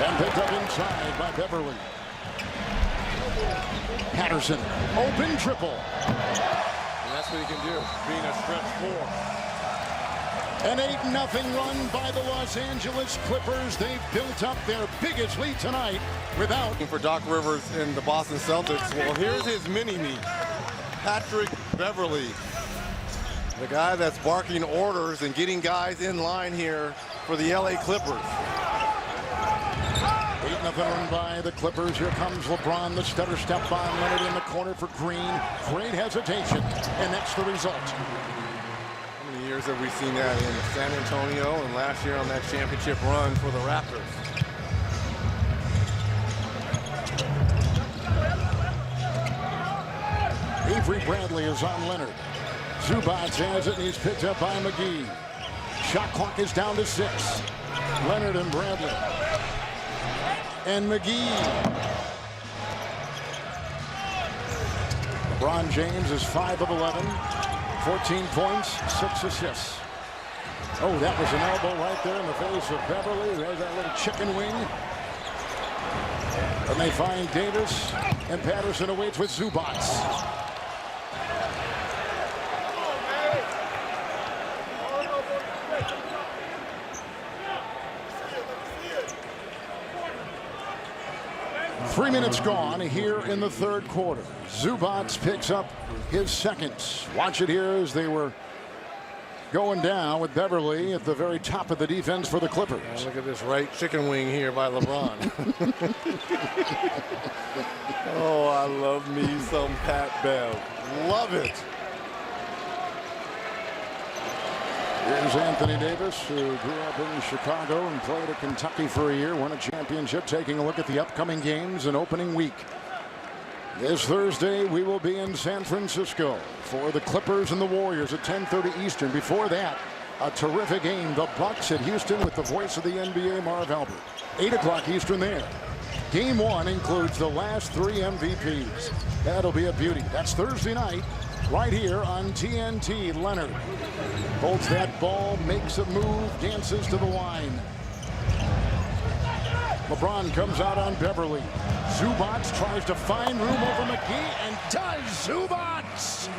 And picked up inside by Beverly. Patterson, open triple. And that's what he can do, being a stretch 4. An 8-0 run by the Los Angeles Clippers. They've built up their biggest lead tonight without. For Doc Rivers and the Boston Celtics, well, here's his mini-me, Patrick Beverly. The guy that's barking orders and getting guys in line here for the LA Clippers. 8-0 run by the Clippers. Here comes LeBron, the stutter step by Leonard in the corner for Green. Great hesitation, and that's the result. How many years have we seen that in San Antonio and last year on that championship run for the Raptors? Avery Bradley is on Leonard. Zubac has it, and he's picked up by McGee. Shot clock is down to 6. Leonard and Bradley. And McGee. LeBron James is 5 of 11. 14 points, 6 assists. Oh, that was an elbow right there in the face of Beverly. There's that little chicken wing. And they find Davis, and Patterson awaits with Zubac. Three minutes gone here in the third quarter. Zubac picks up his second. Watch it here as they were going down with Beverly at the very top of the defense for the Clippers. Oh, look at this right chicken wing here by LeBron. Oh, I love me some Pat Bev. Love it. Here's Anthony Davis, who grew up in Chicago and played at Kentucky for a year, won a championship, taking a look at the upcoming games and opening week. This Thursday, we will be in San Francisco for the Clippers and the Warriors at 10:30 Eastern. Before that, a terrific game, the Bucks at Houston with the voice of the NBA, Marv Albert. 8 o'clock Eastern there. Game 1 includes the last 3 MVPs. That'll be a beauty. That's Thursday night, right here on TNT. Leonard holds that ball, makes a move, dances to the line. LeBron comes out on Beverly. Zubac tries to find room over McGee, and does. Zubac!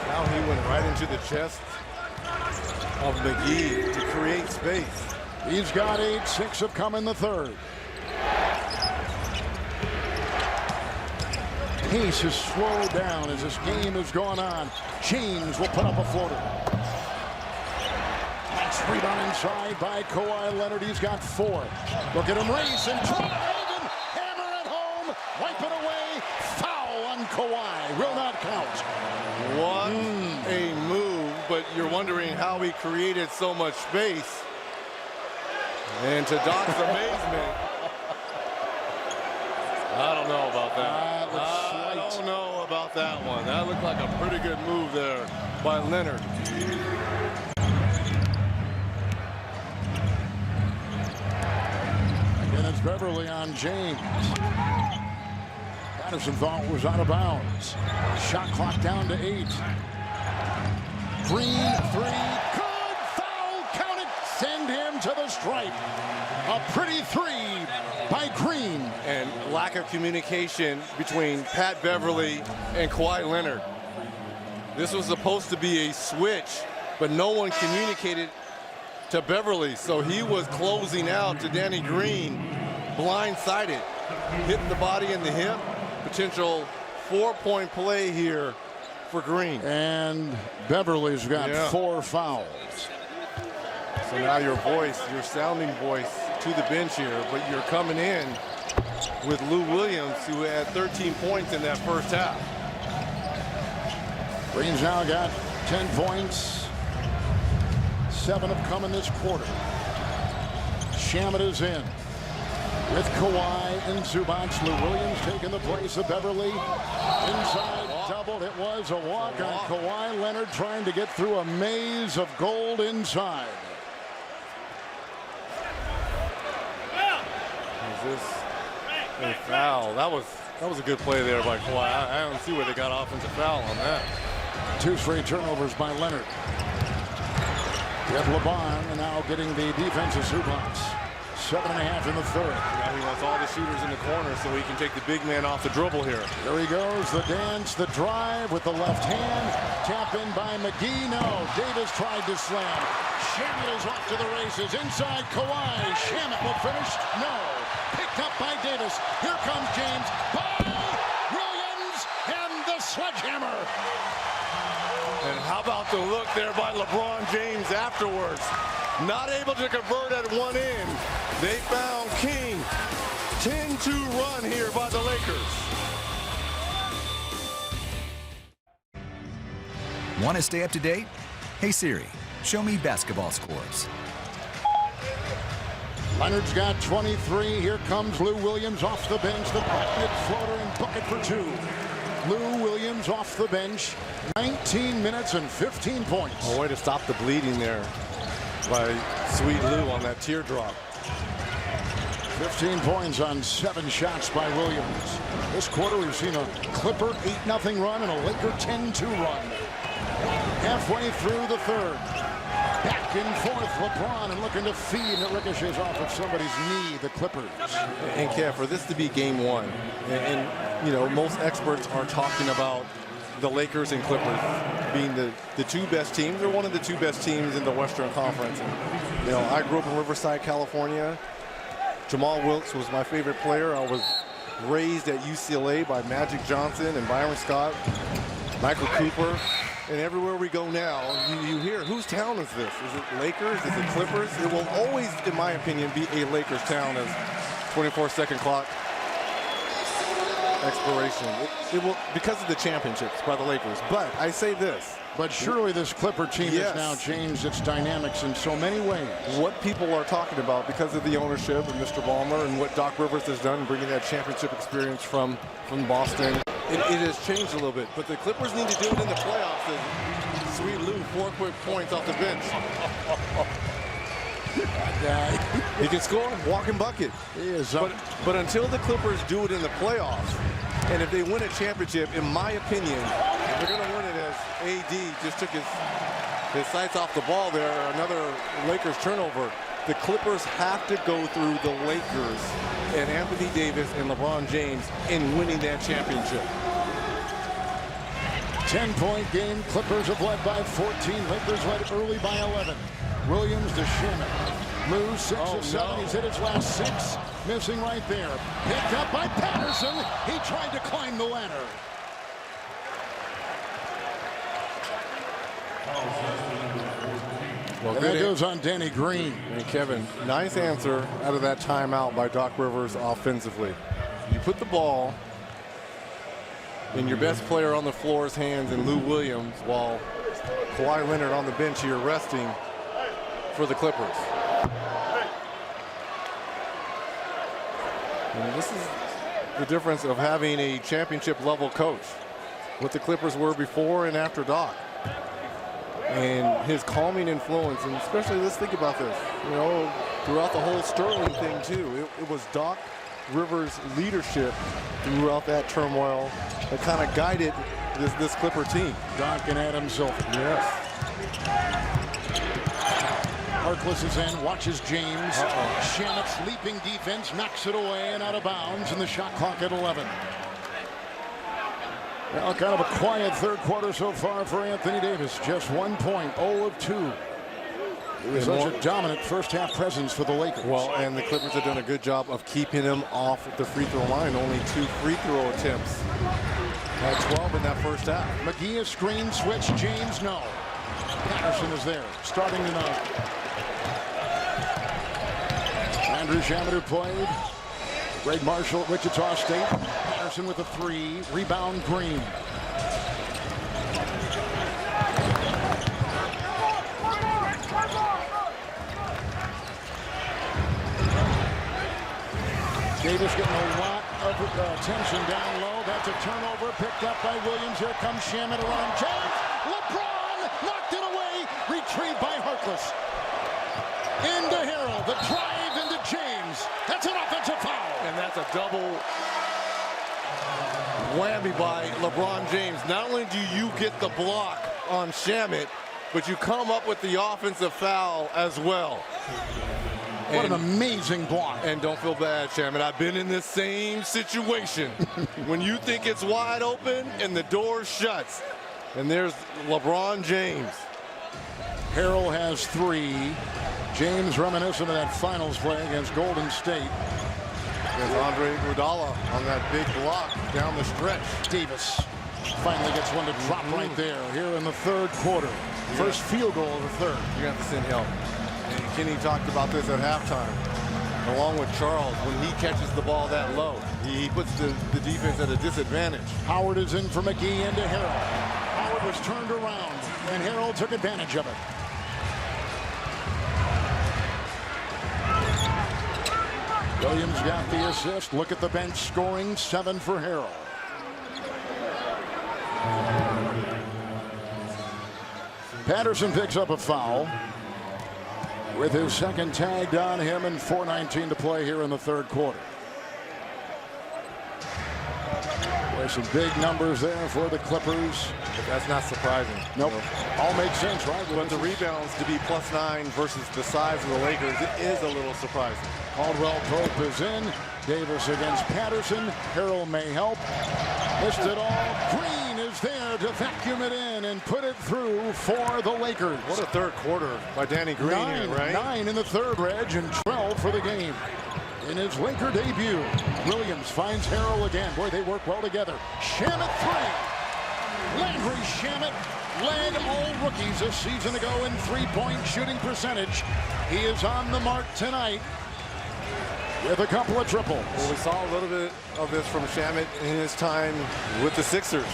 Now he went right into the chest of McGee to create space. He's got 8, 6 have come in the third. Pace has slowed down as this game has gone on. James will put up a floater. Nice rebound inside by Kawhi Leonard. He's got 4. Look at him race and drive and hammer at home. Wipe it away. Foul on Kawhi. Will not count. What a move, but you're wondering how he created so much space. And to Doc's amazement, I don't know about that. I don't know about that one. That looked like a pretty good move there by Leonard. Again, it's Beverly on James. Patterson thought was out of bounds. Shot clock down to 8. Green 3. Good foul. Count send him to the stripe. A pretty three by Green. And lack of communication between Pat Beverly and Kawhi Leonard. This was supposed to be a switch, but no one communicated to Beverly, so he was closing out to Danny Green, blindsided, hitting the body in the hip. Potential 4-point play here for Green. And Beverly's got 4 fouls. So now your voice, your sounding voice to the bench here, but you're coming in with Lou Williams, who had 13 points in that first half. Green's now got 10 points. 7 have come in this quarter. Shamet is in with Kawhi and Zubac. Lou Williams taking the place of Beverly. Inside doubled. It was a walk on Kawhi Leonard trying to get through a maze of gold inside. Is this a foul? That was a good play there by Kawhi. I don't see where they got offensive foul on that. 2 straight turnovers by Leonard. We have LeBron and now getting the defensive Zubac. 7.5 in the third. Now he wants all the shooters in the corner so he can take the big man off the dribble here. There he goes, the dance, the drive with the left hand. Tap in by McGee. No, Davis tried to slam. Shamet is off to the races. Inside Kawhi. Shamet will finish. No. Picked up by Davis. Here comes James. By Williams and the sledgehammer. And how about the look there by LeBron James afterwards? Not able to convert at one end. They found King. 10-2 run here by the Lakers. Want to stay up to date? Hey Siri, show me basketball scores. Leonard's got 23. Here comes Lou Williams off the bench. The bucket floater and bucket for 2. Lou Williams off the bench. 19 minutes and 15 points. A way to stop the bleeding there by Sweet Lou on that teardrop. 15 points on 7 shots by Williams. This quarter we've seen a Clipper 8-0 run and a Laker 10-2 run. Halfway through the third. Back and forth, LeBron, and looking to feed, and it ricochets off of somebody's knee, the Clippers. And Kev, for this to be game 1, and you know, most experts are talking about the Lakers and Clippers being the 2 best teams, or one of the 2 best teams in the Western Conference. And, you know, I grew up in Riverside, California. Jamal Wilkes was my favorite player. I was raised at UCLA by Magic Johnson and Byron Scott, Michael Cooper. And everywhere we go now, you hear, whose town is this? Is it Lakers? Is it Clippers? It will always, in my opinion, be a Lakers town as 24-second clock expiration. It will, because of the championships by the Lakers. But I say this. But surely this Clipper team has now changed its dynamics in so many ways. What people are talking about because of the ownership and Mr. Ballmer and what Doc Rivers has done, bringing that championship experience from Boston. It has changed a little bit, but the Clippers need to do it in the playoffs. And Sweet Lou, 4 quick points off the bench. He can score, walking bucket. He is up. But until the Clippers do it in the playoffs, and if they win a championship, in my opinion, they're going to win it as AD just took his sights off the ball there. Another Lakers turnover. The Clippers have to go through the Lakers and Anthony Davis and LeBron James in winning that championship. 10-point game. Clippers have led by 14. Lakers led early by 11. Williams to Shamet. Lou 6 of 7. He's hit his last 6. Missing right there. Picked up by Patterson. He tried to climb the ladder. Well, and that goes on Danny Green. And Kevin, nice answer out of that timeout by Doc Rivers offensively. You put the ball in your best player on the floor's hands in Lou Williams while Kawhi Leonard on the bench here resting for the Clippers. And this is the difference of having a championship level coach. What the Clippers were before and after Doc. And his calming influence, and especially, let's think about this, you know, throughout the whole Sterling thing too. It was Doc Rivers' leadership throughout that turmoil that kind of guided this Clipper team. Doc and Adam Silver. Yes. Harkless is in, watches James. Shamet's leaping defense knocks it away and out of bounds, and the shot clock at 11. Well, kind of a quiet third quarter so far for Anthony Davis. Just 1 point, 0 of 2. It was such a dominant first half presence for the Lakers. Well, and the Clippers have done a good job of keeping him off the free throw line. Only 2 free throw attempts. Had 12 in that first half. McGee a screen switch, James no. Patterson is there, starting tonight. Andrew Shamet who played. Greg Marshall at Wichita State. Patterson with a 3. Rebound Green. Davis getting a lot of attention down low. That's a turnover picked up by Williams. Here comes Shamet around James. LeBron knocked it away. Retrieved by Harkless. Into Harrell. The drive into James. That's an offensive foul. And that's a double whammy by LeBron James. Not only do you get the block on Shamet, but you come up with the offensive foul as well. What an amazing block. And don't feel bad, Shamet. I've been in this same situation. When you think it's wide open and the door shuts. And there's LeBron James. Harrell has 3. James reminiscent of that finals play against Golden State. There's Andre Iguodala on that big block down the stretch. Davis finally gets one to drop right there here in the third quarter. First field goal of the third. You have to send help. And Kenny talked about this at halftime, along with Charles. When he catches the ball that low, he puts the defense at a disadvantage. Howard is in for McGee into Harrell. Howard was turned around, and Harrell took advantage of it. Williams got the assist. Look at the bench scoring. 7 for Harrell. Patterson picks up a foul with his second tagged on him and 4:19 to play here in the third quarter. There's some big numbers there for the Clippers. But that's not surprising. Nope. All makes sense, right? But the rebounds to be +9 versus the size of the Lakers, it is a little surprising. Caldwell Pope is in. Davis against Patterson. Harrell may help. Missed it all. Green is there to vacuum it in and put it through for the Lakers. What a third quarter by Danny Green here, right? 9 in the third, Reg, and 12 for the game. In his Laker debut, Williams finds Harrell again. Boy, they work well together. Shamet 3. Landry Shamet led all rookies a season ago in three-point shooting percentage. He is on the mark tonight with a couple of triples. Well, we saw a little bit of this from Shamet in his time with the Sixers.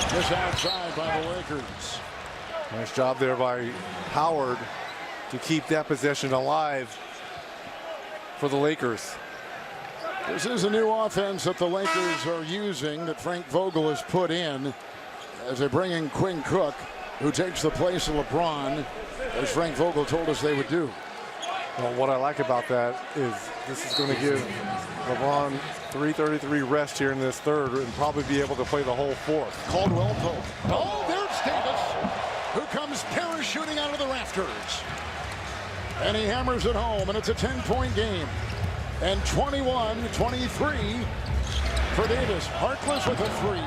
Just outside by the Lakers. Nice job there by Howard to keep that possession alive for the Lakers. This is a new offense that the Lakers are using that Frank Vogel has put in as they bring in Quinn Cook, who takes the place of LeBron, as Frank Vogel told us they would do. Well, what I like about that is this is going to give LeBron 3:33 rest here in this third and probably be able to play the whole fourth. Caldwell Pope. Oh, there's Davis, who comes parachuting out of the rafters. And he hammers it home, and it's a 10-point game. And 21-23 for Davis. Harkless with a 3.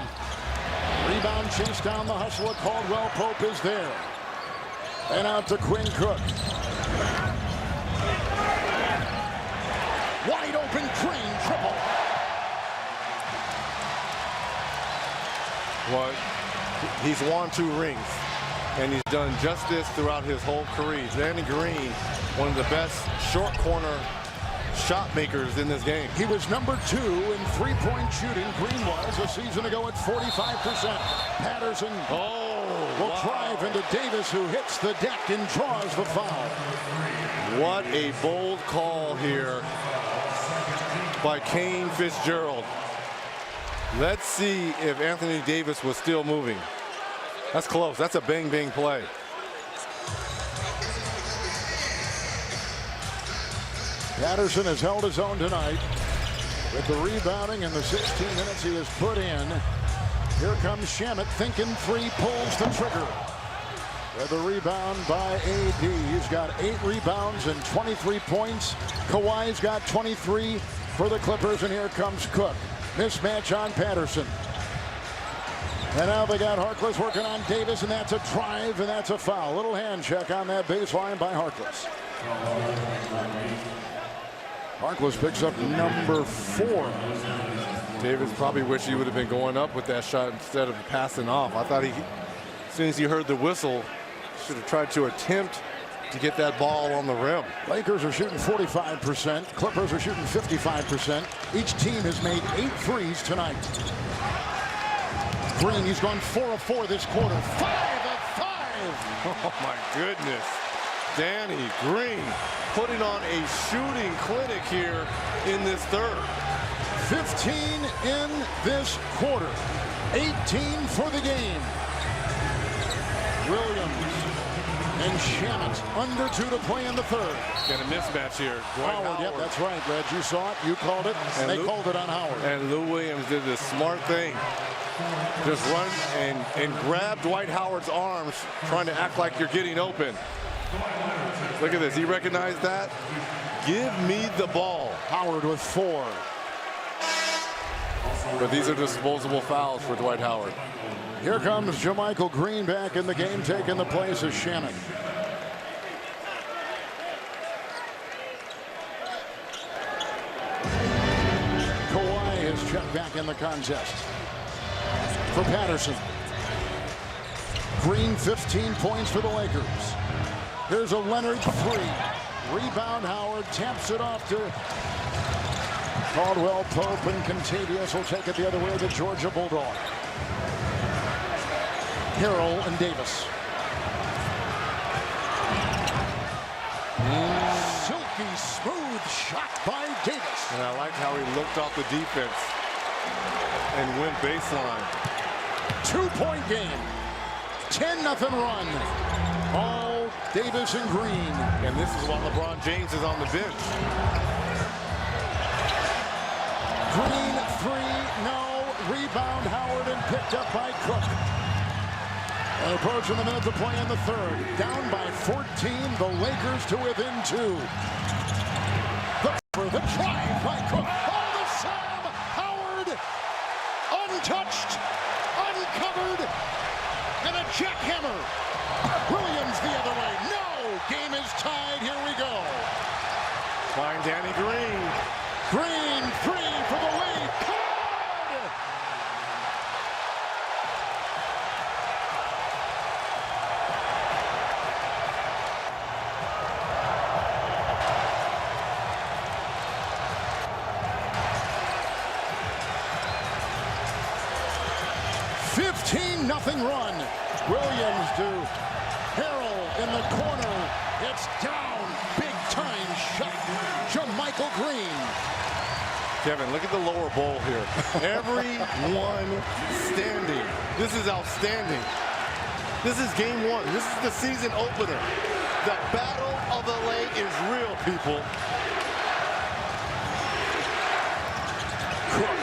Rebound chase down the hustle of Caldwell Pope is there. And out to Quinn Cook. Wide open Green triple. Well, he's won 2 rings, and he's done just this throughout his whole career. Danny Green, one of the best short corner shot makers in this game. He was number 2 in three-point shooting. Green was a season ago at 45%. Patterson will drive into Davis, who hits the deck and draws the foul. What a bold call here by Kane Fitzgerald. Let's see if Anthony Davis was still moving. That's close. That's a bang-bang play. Patterson has held his own tonight with the rebounding and the 16 minutes he has put in. Here comes Shamet thinking 3, pulls the trigger. With a rebound by AD. He's got 8 rebounds and 23 points. Kawhi's got 23 for the Clippers, and here comes Cook. Mismatch on Patterson. And now they got Harkless working on Davis, and that's a drive, and that's a foul. Little hand check on that baseline by Harkless. Harkless picks up number 4. Davis probably wish he would have been going up with that shot instead of passing off. I thought as soon as he heard the whistle, should have tried to attempt to get that ball on the rim. Lakers are shooting 45%. Clippers are shooting 55%. Each team has made 8 threes tonight. Green, he's gone 4 of 4 this quarter. 5 of 5. Oh my goodness. Danny Green putting on a shooting clinic here in this third. 15 in this quarter. 18 for the game. Williams and Shamet under 2 to play in the third. Got a mismatch here. Howard, yep, that's right, Reg. You saw it, you called it, and they called it on Howard. And Lou Williams did this smart thing. Just run and grab Dwight Howard's arms, trying to act like you're getting open. Look at this, he recognized that. Give me the ball. Howard with 4. But these are disposable fouls for Dwight Howard. Here comes JaMychal Green back in the game, taking the place of Shannon. Kawhi is checked back in the contest for Patterson. Green, 15 points for the Lakers. Here's a Leonard 3. Rebound, Howard taps it off to Caldwell Pope, and Contavious will take it the other way, the Georgia Bulldog. Harrell and Davis. Silky smooth shot by Davis. And I like how he looked off the defense and went baseline. 2-point game. 10-0 run. All Davis and Green. And this is while LeBron James is on the bench. Green 3, no. Rebound Howard and picked up by Cook. And approaching the minute to play in the third. Down by 14, the Lakers to within 2. The drive by Cook. Oh, the slam! Howard untouched, uncovered, and a jackhammer. Williams the other way. No! Game is tied. Here we go. Find Danny Green. Green 3 for the lead. Good! Nothing run. Williams to Harrell in the corner. It's down. Big time shot. JaMychal Green. Kevin, look at the lower bowl here. Everyone standing. This is outstanding. This is game 1. This is the season opener. The Battle of LA is real, people. Cook.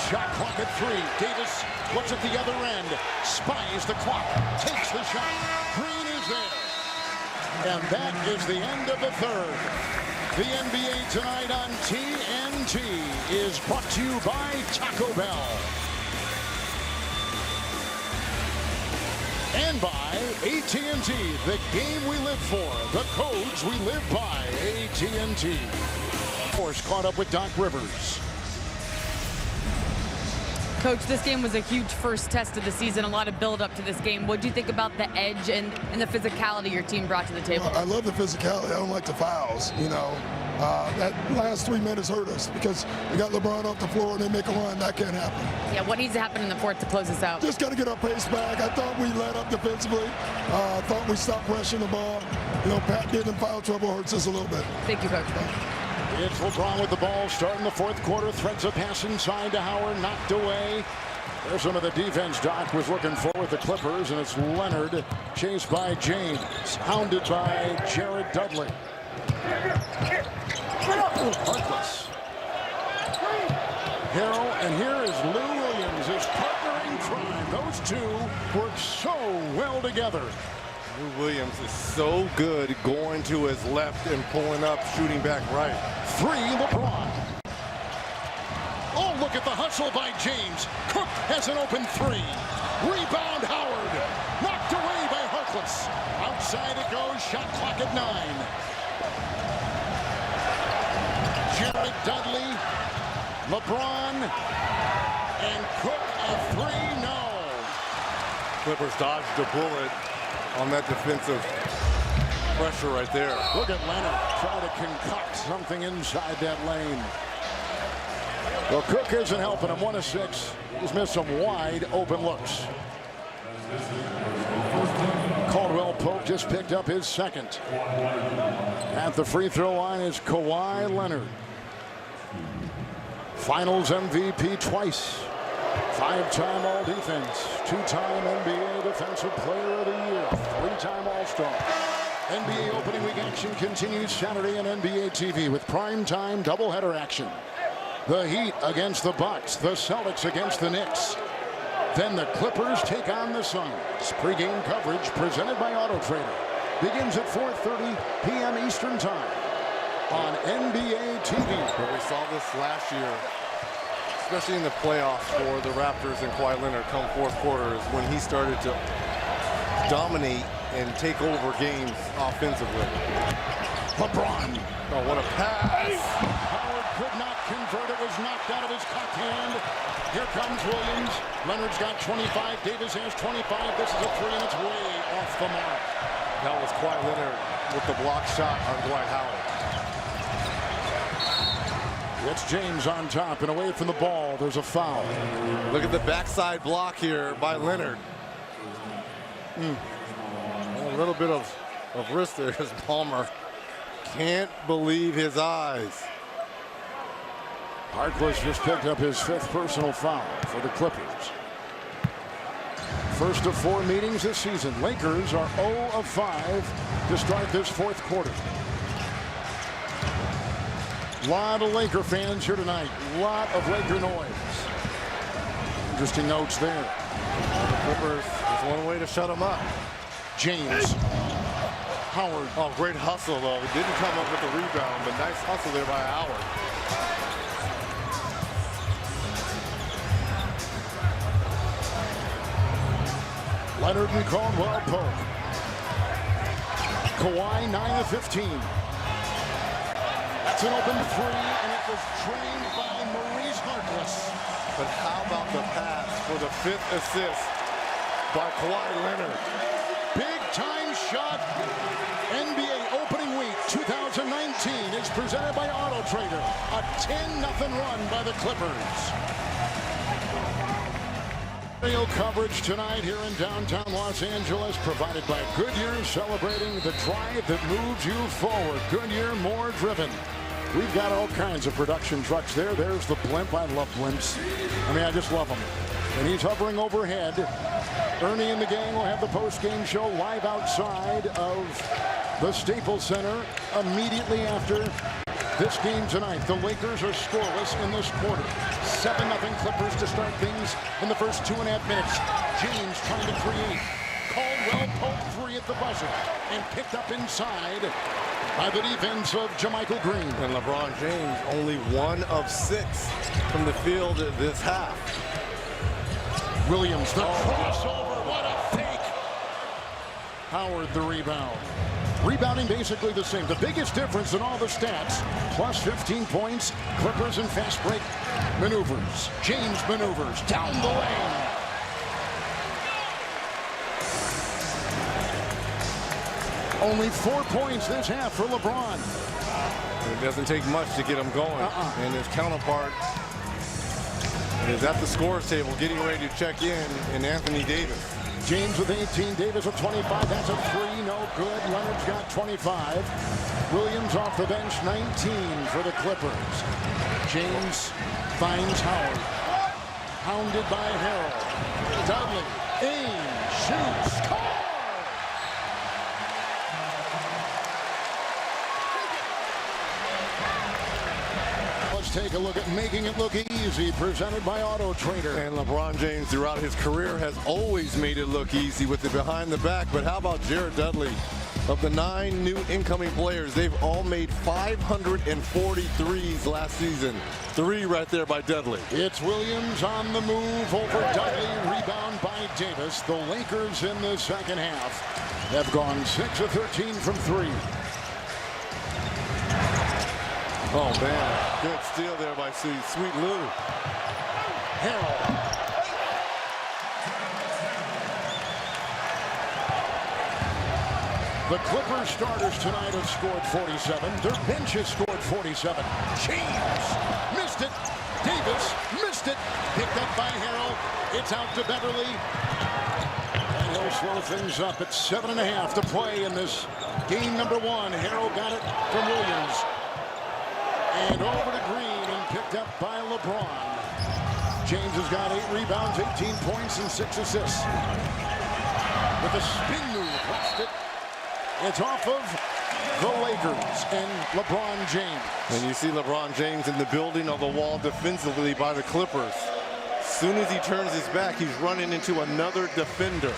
Shot clock at 3. Davis looks at the other end. Spies the clock. Takes the shot. Green is there. And that is the end of the third. The NBA tonight on TNT is brought to you by Taco Bell. And by AT&T, the game we live for, the codes we live by, AT&T. Force caught up with Doc Rivers. Coach, this game was a huge first test of the season, a lot of build up to this game. What do you think about the edge and the physicality your team brought to the table? I love the physicality. I don't like the fouls, you know. That last 3 minutes hurt us because we got LeBron off the floor and they make a run. That can't happen. Yeah, what needs to happen in the fourth to close this out? Just got to get our pace back. I thought we let up defensively. I thought we stopped rushing the ball. You know, Pat getting in foul trouble hurts us a little bit. Thank you, Coach. It's LeBron with the ball starting the fourth quarter. Threads a pass inside to Howard, knocked away. There's some of the defense Doc was looking for with the Clippers, and it's Leonard chased by James, hounded by Jared Dudley. Harkless. Harrell, and here is Lou Williams, his partner in crime. Those two work so well together. Lou Williams is so good going to his left and pulling up, shooting back right. 3, LeBron. Oh, look at the hustle by James. Cook has an open 3. Rebound, Howard. Knocked away by Harkless. Outside it goes, shot clock at 9. Jared Dudley, LeBron, and Cook a 3, no. Clippers dodged a bullet on that defensive pressure right there. Look at Leonard try to concoct something inside that lane. Well, Cook isn't helping him. 1 of 6. He's missed some wide open looks. Caldwell Pope just picked up his second. At the free throw line is Kawhi Leonard. Finals MVP twice. 5-time All-Defense. 2-time NBA Defensive Player of the Year. 3-time All-Star. NBA opening week action continues Saturday on NBA TV with primetime doubleheader action. The Heat against the Bucks. The Celtics against the Knicks. Then the Clippers take on the Suns. Pre-game coverage presented by AutoTrader. Begins at 4:30 p.m. Eastern Time on NBA TV. But we saw this last year, especially in the playoffs for the Raptors and Kawhi Leonard come fourth quarter, is when he started to dominate and take over games offensively. LeBron. Oh, what a pass. Howard could not convert. It was knocked out of his cock hand. Here comes Williams. Leonard's got 25. Davis has 25. This is a 3, and it's way off the mark. That was Kawhi Leonard with the block shot on Dwight Howard. It's James on top and away from the ball. There's a foul. Look at the backside block here by Leonard. A little bit of wrist there as Palmer can't believe his eyes. Harkless just picked up his 5th personal foul for the Clippers. First of 4 meetings this season. Lakers are 0 of 5 to start this 4th quarter. A lot of Laker fans here tonight. A lot of Laker noise. Interesting notes there. The Clippers, there's one way to shut them up. James. Howard. Oh, great hustle, though. He didn't come up with the rebound, but nice hustle there by Howard. Leonard and Caldwell Pope. Kawhi 9 of 15. That's an open 3, and it was trained by Maurice Harkless. But how about the pass for the 5th assist by Kawhi Leonard? Big time shot. NBA opening week 2019 is presented by AutoTrader. A 10-0 run by the Clippers. Real coverage tonight here in downtown Los Angeles, provided by Goodyear, celebrating the drive that moves you forward. Goodyear, more driven. We've got all kinds of production trucks there. There's the blimp. I love blimps. I mean, I just love them. And he's hovering overhead. Ernie and the gang will have the post-game show live outside of the Staples Center immediately after this game tonight. The Lakers are scoreless in this quarter. 7-0 Clippers to start things in the first 2.5 minutes. James trying to create. Caldwell Pope 3 at the buzzer and picked up inside by the defense of JaMychal Green. And LeBron James only 1 of 6 from the field this half. Williams, the crossover, what a fake. Howard the rebound. Rebounding basically the same. The biggest difference in all the stats, plus 15 points, Clippers and fast break maneuvers. James maneuvers down the lane. Only 4 points this half for LeBron. It doesn't take much to get him going. And his counterpart is at the scores table getting ready to check in Anthony Davis. James with 18, Davis with 25. That's a 3, no good. Leonard's got 25. Williams off the bench, 19 for the Clippers. James finds Howard. Hounded by Harrell. Dudley, aim, shoots, score! take a look at making it look easy, presented by Auto Trader. And LeBron James throughout his career has always made it look easy with the behind the back. But how about Jared Dudley? Of the 9 new incoming players, they've all made 543s last season. 3 right there by Dudley. It's Williams on the move over Dudley. Rebound by Davis. The Lakers in the second half have gone 6 of 13 from 3. Oh, man. Good steal there by Sweet Lou. Harrell. The Clippers starters tonight have scored 47. Their bench has scored 47. James missed it. Davis missed it. Picked up by Harrell. It's out to Beverly. And he'll slow things up at 7.5 to play in this game number 1. Harrell got it from Williams. And over to Green and picked up by LeBron. James has got 8 rebounds, 18 points, and 6 assists. With a spin move, lost it. It's off of the Lakers and LeBron James. And you see LeBron James in the building of the wall defensively by the Clippers. As soon as he turns his back, he's running into another defender.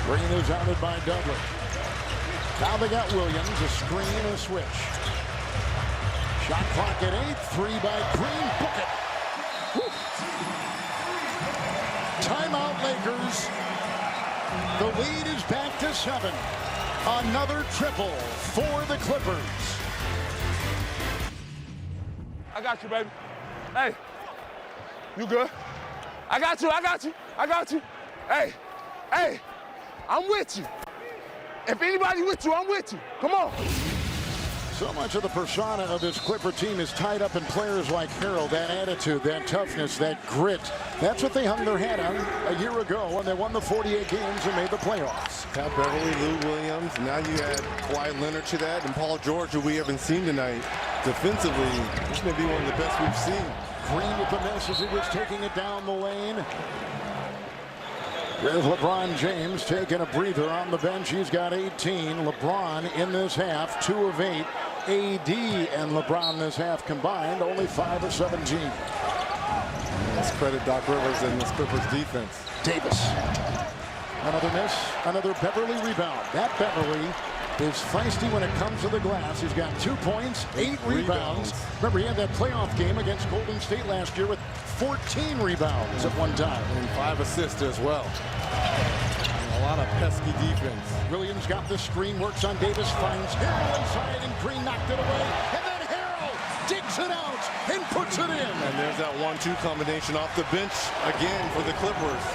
Green is outed by Dudley. Now they got Williams, a screen and a switch. Shot clock at 8, 3 by Green, book it. Whew. Timeout Lakers. The lead is back to 7. Another triple for the Clippers. I got you, baby. Hey, you good? I got you, I got you, I got you. Hey, I'm with you. If anybody with you, I'm with you. Come on. So much of the persona of this Clipper team is tied up in players like Harrell. That attitude, that toughness, that grit. That's what they hung their hat on a year ago when they won the 48 games and made the playoffs. Pat Beverly, Lou Williams. Now you add Kawhi Leonard to that, and Paul George, who we haven't seen tonight. Defensively, this may be one of the best we've seen. Green with the miss as he was taking it down the lane. With LeBron James taking a breather on the bench. He's got 18. LeBron in this half, 2 of 8. AD and LeBron this half combined, only 5 of 17. Let's credit Doc Rivers and this Clippers defense. Davis. Another miss, another Beverly rebound. That Beverly is feisty when it comes to the glass. He's got 2 points, 8 rebounds. Remember, he had that playoff game against Golden State last year with 14 rebounds at one time. And 5 assists as well. A lot of pesky defense. Williams got the screen, works on Davis, finds Harrell inside, and Green knocked it away. And then Harrell digs it out and puts it in. And there's that 1-2 combination off the bench again for the Clippers.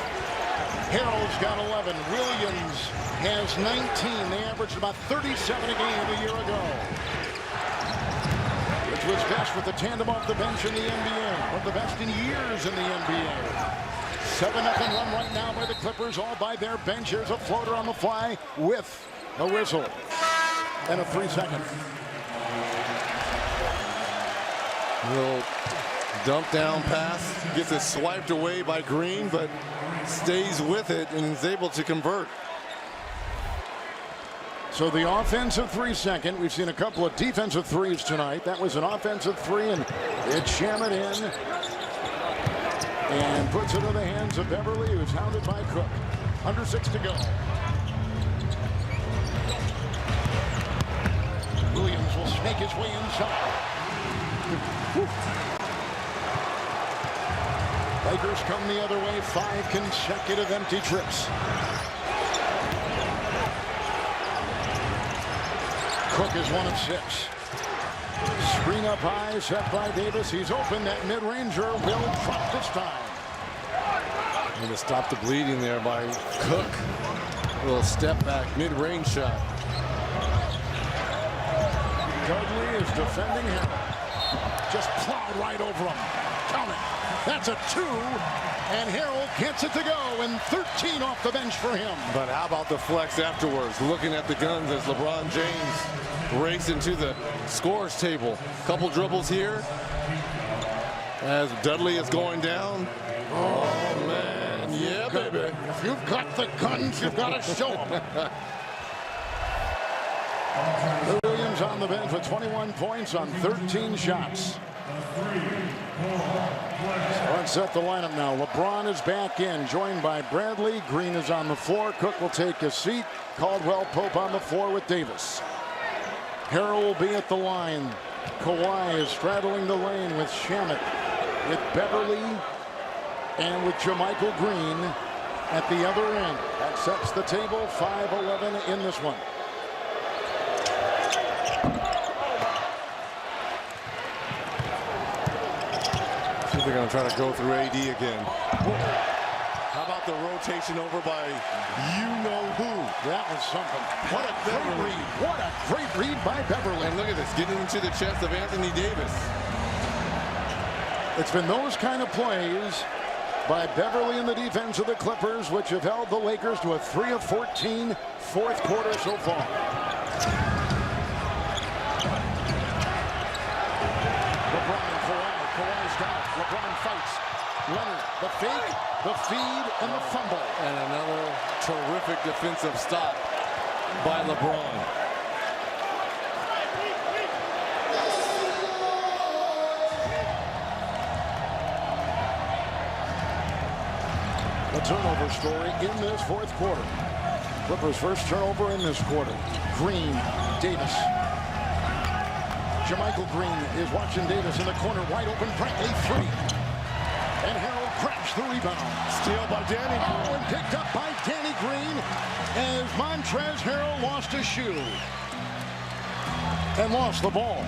Harrell's got 11. Williams has 19. They averaged about 37 a game a year ago. Which was best with the tandem off the bench in the NBA. One of the best in years in the NBA. 7-0 run right now by the Clippers, all by their bench. Here's a floater on the fly with a whistle. And a 3-second. Little dump down pass. Gets it swiped away by Green, but stays with it and is able to convert. So the offensive 3-second. We've seen a couple of defensive threes tonight. That was an offensive 3, and it's jammed in. And puts it in the hands of Beverly, who's hounded by Cook. Under 6 to go. Williams will snake his way inside. Lakers come the other way, 5 consecutive empty trips. Cook is 1 of 6. Screen up high, set by Davis. He's open. That mid-ranger will drop this time. And to stop the bleeding there by Cook. A little step back, mid-range shot. Dudley is defending him. Just plowed right over him. Count it. That's a 2. And Harrell gets it to go. And 13 off the bench for him. But how about the flex afterwards? Looking at the guns as LeBron James racing to the scores table. Couple dribbles here as Dudley is going down. Oh, man. Yeah, baby. If you've got the guns, you've got to show them. Williams on the bench with 21 points on 13 shots. So let's set the lineup now. LeBron is back in, joined by Bradley. Green is on the floor. Cook will take a seat. Caldwell Pope on the floor with Davis. Harrell will be at the line. Kawhi is straddling the lane with Shamet, with Beverly, and with JaMychal Green at the other end. That sets the table. 5-11 in this one. See if they're going to try to go through AD again. How about the rotation over by you-know-who? That was something. What a great read. What a great read by Beverly. And look at this, getting into the chest of Anthony Davis. It's been those kind of plays by Beverly and the defense of the Clippers, which have held the Lakers to a 3 of 14 fourth quarter so far. LeBron and Kawhi. Kawhi's down. LeBron fights. Leonard, the fake, the feed, and the fumble. And another terrific defensive stop by LeBron. The turnover story in this fourth quarter. Clippers' first turnover in this quarter. Green, Davis. JaMychal Green is watching Davis in the corner, wide open, Bradley three. And Harrell grabs the rebound. Steal by Danny. Oh, and picked up by Danny Green as Montrezl Harrell lost a shoe and lost the ball.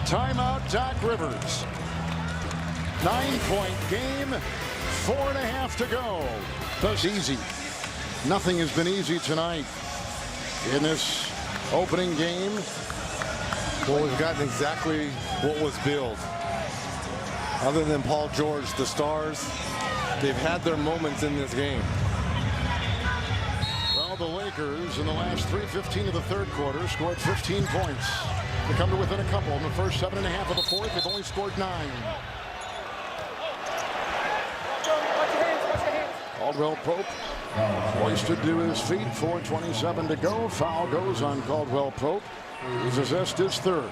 Timeout, Doc Rivers. 9-point game, 4.5 to go. That's easy. Nothing has been easy tonight in this opening game. Well, we've gotten exactly what was billed. Other than Paul George, the stars, they've had their moments in this game. Well, the Lakers in the last 3:15 of the third quarter scored 15 points. They come to within a couple in the first 7.5 of the fourth. They've only scored 9. Caldwell Pope hoisted to his feet. 4:27 to go. Foul goes on Caldwell Pope. He's assessed his third.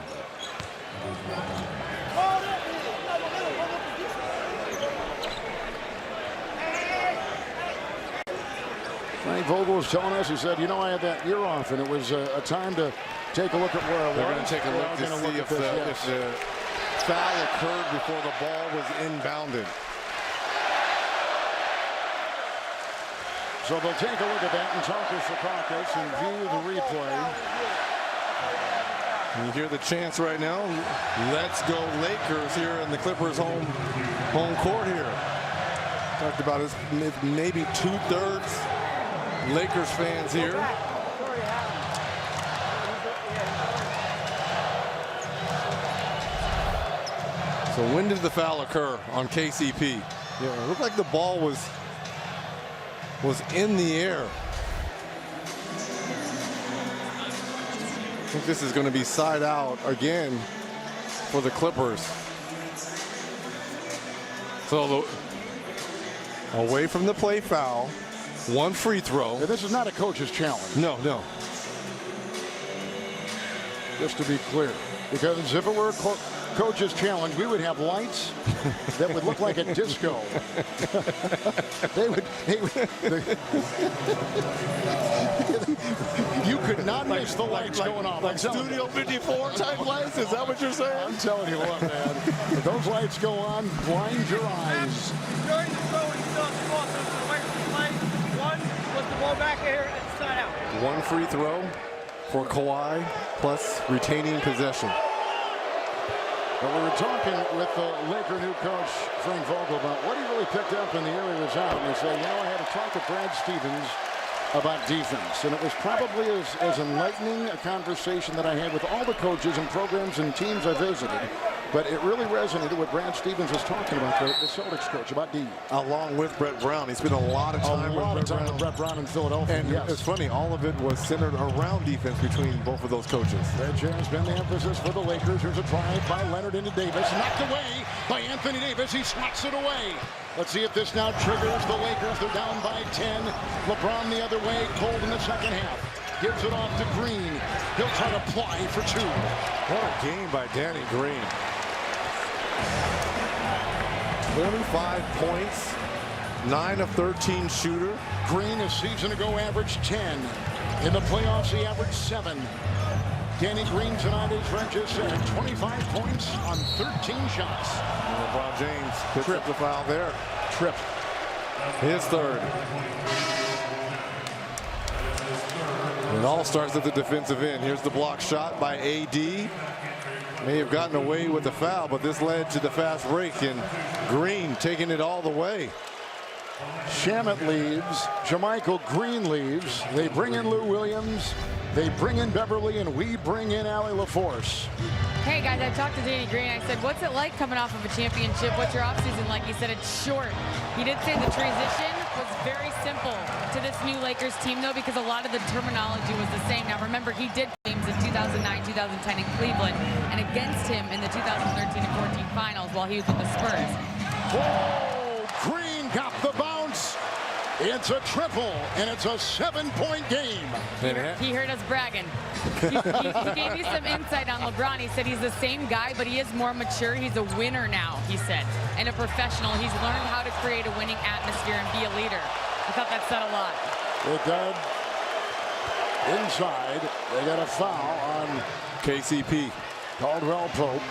Frank Vogel was telling us, he said, you know, I had that year off, and it was a time to take a look at where I was. They're going to take a look to see if the foul occurred before the ball was inbounded. So they'll take a look at that and talk to Secaucus and view the replay. And you hear the chants right now. Let's go Lakers here in the Clippers home court here. Talked about his maybe 2/3 Lakers fans here. So when did the foul occur on KCP? Yeah, it looked like the ball was in the air. I think this is going to be side out again for the Clippers. So away from the play foul, one free throw. Yeah, this is not a coach's challenge. No. Just to be clear, because if it were a coach's challenge, we would have lights that would look like a disco. You could not miss the lights going off. Like Studio 54 type lights? Is that what you're saying? I'm telling you what, man. If those lights go on, blind your eyes. During the throw, it's still the ball, so it's away from the play. One was the ball back here, and it's not out. One free throw for Kawhi, plus retaining possession. But we were talking with the Laker new coach, Frank Vogel, about what he really picked up in the year he was out. And he said, you know, I had to talk to Brad Stevens about defense. And it was probably as enlightening a conversation that I had with all the coaches and programs and teams I visited. But it really resonated what Brad Stevens was talking about, the Celtics coach, about D. Along with Brett Brown. He spent a lot of time with Brett Brown in Philadelphia. And it's funny, all of it was centered around defense between both of those coaches. That has been the emphasis for the Lakers. Here's a drive by Leonard into Davis. Knocked away by Anthony Davis. He slots it away. Let's see if this now triggers the Lakers. They're down by 10. LeBron the other way, cold in the second half. Gives it off to Green. He'll try to ply for 2. What a game by Danny Green. 25 points, 9 of 13 shooter. Green a season ago averaged 10. In the playoffs, he averaged 7. Danny Green tonight, as Red just said, 25 points on 13 shots. And LeBron James picks up the foul there. Trip. His third. It all starts at the defensive end. Here's the block shot by AD. May have gotten away with the foul, but this led to the fast break, and Green taking it all the way. Shamet leaves. JaMychal Green leaves. They bring in Lou Williams. They bring in Beverly, and we bring in Allie LaForce. Hey guys, I talked to Danny Green. I said, what's it like coming off of a championship? What's your offseason like? He said it's short. He did say the transition was very simple to this new Lakers team, though, because a lot of the terminology was the same. Now, remember, he did games in 2009, 2010 in Cleveland, and against him in the 2013 and 14 finals while he was with the Spurs. Oh, Green got the bounce. It's a triple, and it's a 7-point game. He heard us bragging. He gave you some insight on LeBron. He said he's the same guy, but he is more mature. He's a winner now, he said, and a professional. He's learned how to create a winning atmosphere and be a leader. I thought that said a lot. It did. Inside, they got a foul on KCP. Caldwell Pope.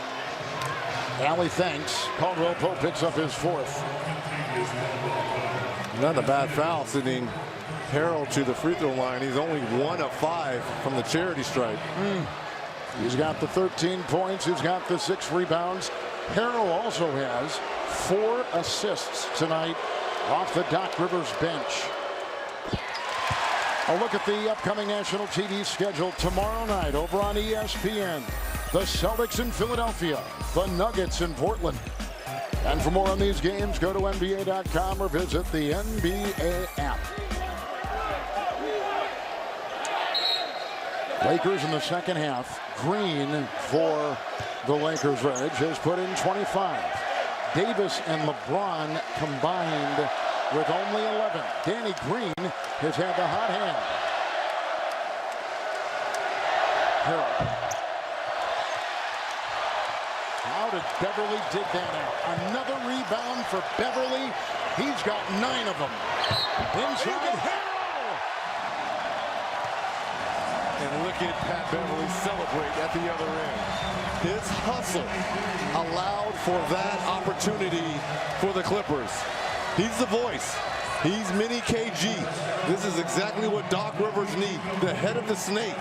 Allie thanks. Caldwell Pope picks up his 4th. Not a bad foul, sending Harrell to the free throw line. He's only 1 of 5 from the charity stripe. He's got the 13 points. He's got the 6 rebounds. Harrell also has 4 assists tonight off the Doc Rivers bench. A look at the upcoming national TV schedule tomorrow night over on ESPN. The Celtics in Philadelphia, the Nuggets in Portland. And for more on these games, go to NBA.com or visit the NBA app. Lakers in the second half. Green for the Lakers Reg has put in 25. Davis and LeBron combined with only 11. Danny Green has had the hot hand. Harrell. How did Beverly dig that out? Another rebound for Beverly. He's got 9 of them. Inside Harrell. And look at Pat Beverly celebrate at the other end. His hustle allowed for that opportunity for the Clippers. He's the voice. He's mini KG. This is exactly what Doc Rivers needs. The head of the snake.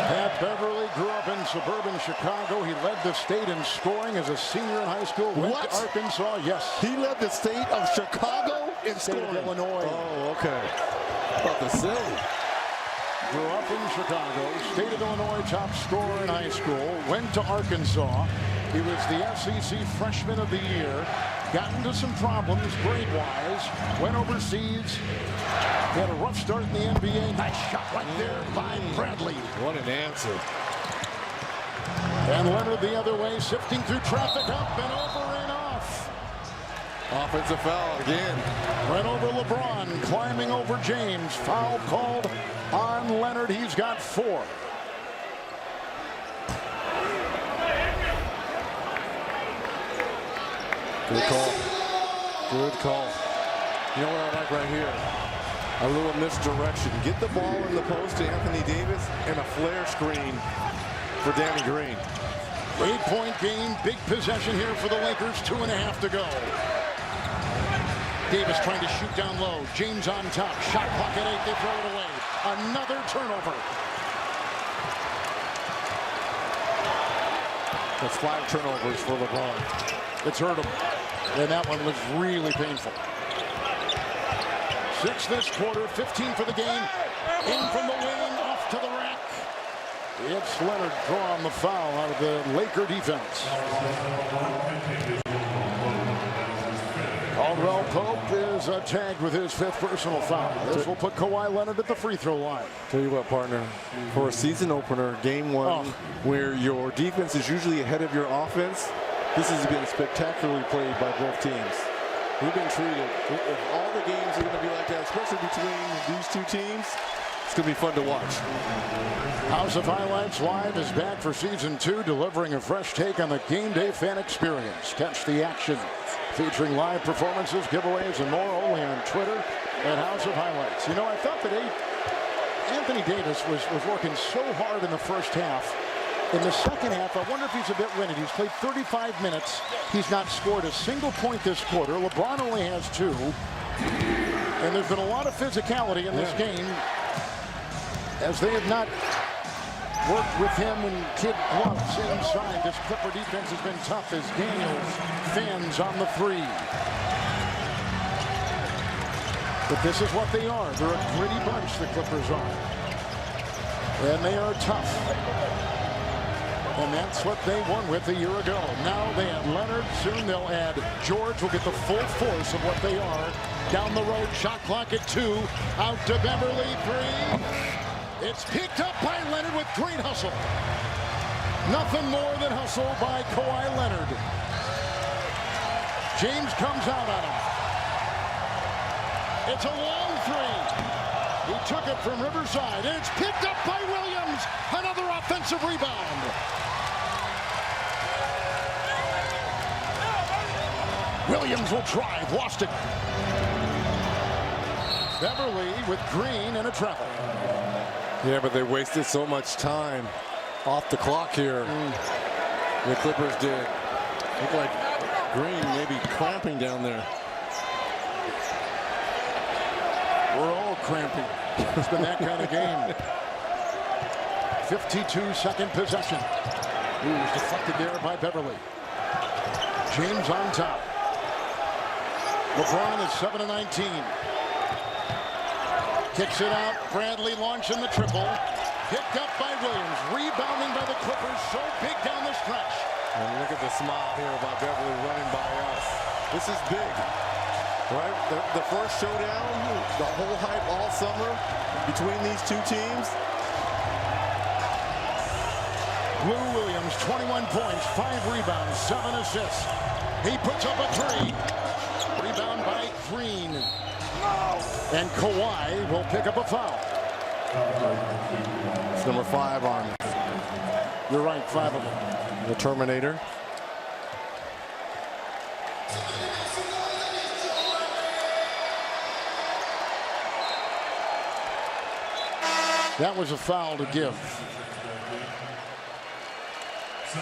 Pat Beverly grew up in suburban Chicago. He led the state in scoring as a senior in high school. Went to Arkansas. Yes. He led the state of Chicago in State scoring. of Illinois. Oh, okay. About the city. Grew up in Chicago. State of Illinois top scorer in high school. Went to Arkansas. He was the SEC Freshman of the Year. Got into some problems grade-wise. Went overseas. Had a rough start in the NBA. Nice shot right there by Bradley. What an answer. And Leonard the other way, sifting through traffic, up and over and off. Offensive foul again. Went over LeBron, climbing over James. Foul called on Leonard. He's got 4. Good call. Good call. You know what I like right here? A little misdirection. Get the ball in the post to Anthony Davis and a flare screen for Danny Green. 8-point game, big possession here for the Lakers. 2.5 to go. Davis trying to shoot down low. James on top. Shot clock at 8. They throw it away. Another turnover. That's 5 turnovers for LeBron. It's hurt him. And that one was really painful. 6 this quarter, 15 for the game. In from the wing, off to the rack. It's Leonard drawing the foul out of the Laker defense. Caldwell Pope is tagged with his 5th personal foul. This will put Kawhi Leonard at the free throw line. Tell you what, partner, for a season opener, game 1, where your defense is usually ahead of your offense, This has been spectacularly played by both teams. We've been treated. If all the games are going to be like that, especially between these two teams, it's going to be fun to watch. House of Highlights Live is back for Season 2, delivering a fresh take on the game day fan experience. Catch the action, featuring live performances, giveaways, and more only on Twitter at House of Highlights. You know, I thought that Anthony Davis was working so hard in the first half. In the second half, I wonder if he's a bit winded. He's played 35 minutes. He's not scored a single point this quarter. LeBron only has 2. And there's been a lot of physicality in this game, as they have not worked with him in kid gloves inside. This Clipper defense has been tough as Daniels fans on the 3. But this is what they are. They're a gritty bunch, the Clippers are. And they are tough. And that's what they won with a year ago. Now they have Leonard. Soon they'll add George. Will get the full force of what they are. Down the road, shot clock at 2. Out to Beverly, 3. It's picked up by Leonard with great hustle. Nothing more than hustle by Kawhi Leonard. James comes out on him. It's a long 3. He took it from Riverside, and it's picked up by Williams. Another offensive rebound. Williams will drive, lost it. Beverly with Green and a travel. Yeah, but they wasted so much time off the clock here. The Clippers did. Looked like Green maybe cramping down there. We're all cramping. It's been that kind of game. 52-second possession. Ooh, was deflected there by Beverly. James on top. LeBron is 7-19. Kicks it out. Bradley launching the triple. Picked up by Williams. Rebounding by the Clippers. So big down the stretch. And look at the smile here about Beverly running by us. This is big. Right? The first showdown, the whole hype all summer between these two teams. Lou Williams, 21 points, 5 rebounds, 7 assists. He puts up a 3. Rebound by Green. And Kawhi will pick up a foul. It's number 5 on. You're right, 5 of them. The Terminator. That was a foul to give.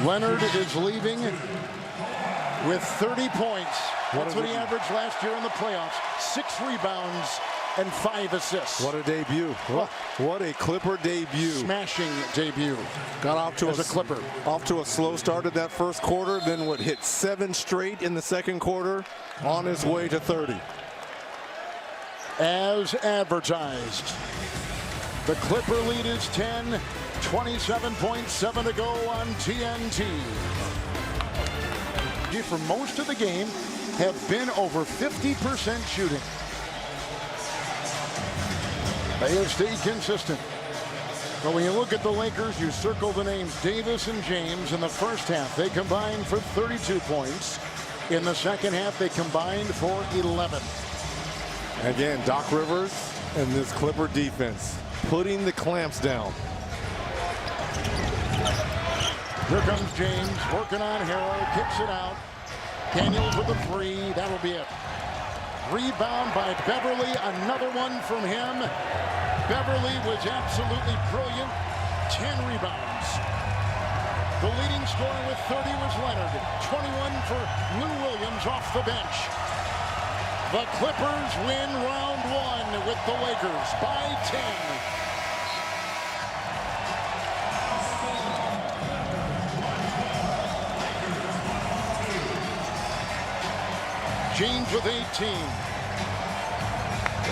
Leonard is leaving with 30 points. That's what he averaged last year in the playoffs. 6 rebounds and 5 assists. What a debut. What a Clipper debut. Smashing debut. Got off to as a Clipper. Off to a slow start in that first quarter, then would hit 7 straight in the second quarter, on his way to 30. As advertised. The Clipper lead is 10, 27.7 to go on TNT. For most of the game, have been over 50% shooting. They have stayed consistent. But when you look at the Lakers, you circle the names Davis and James in the first half. They combined for 32 points. In the second half, they combined for 11. Again, Doc Rivers and this Clipper defense putting the clamps down. Here comes James, working on Harrow, kicks it out. Daniels with a 3, that'll be it. Rebound by Beverly, another one from him. Beverly was absolutely brilliant, 10 rebounds. The leading scorer with 30 was Leonard, 21 for Lou Williams off the bench. The Clippers win round 1 with the Lakers by 10. James with 18.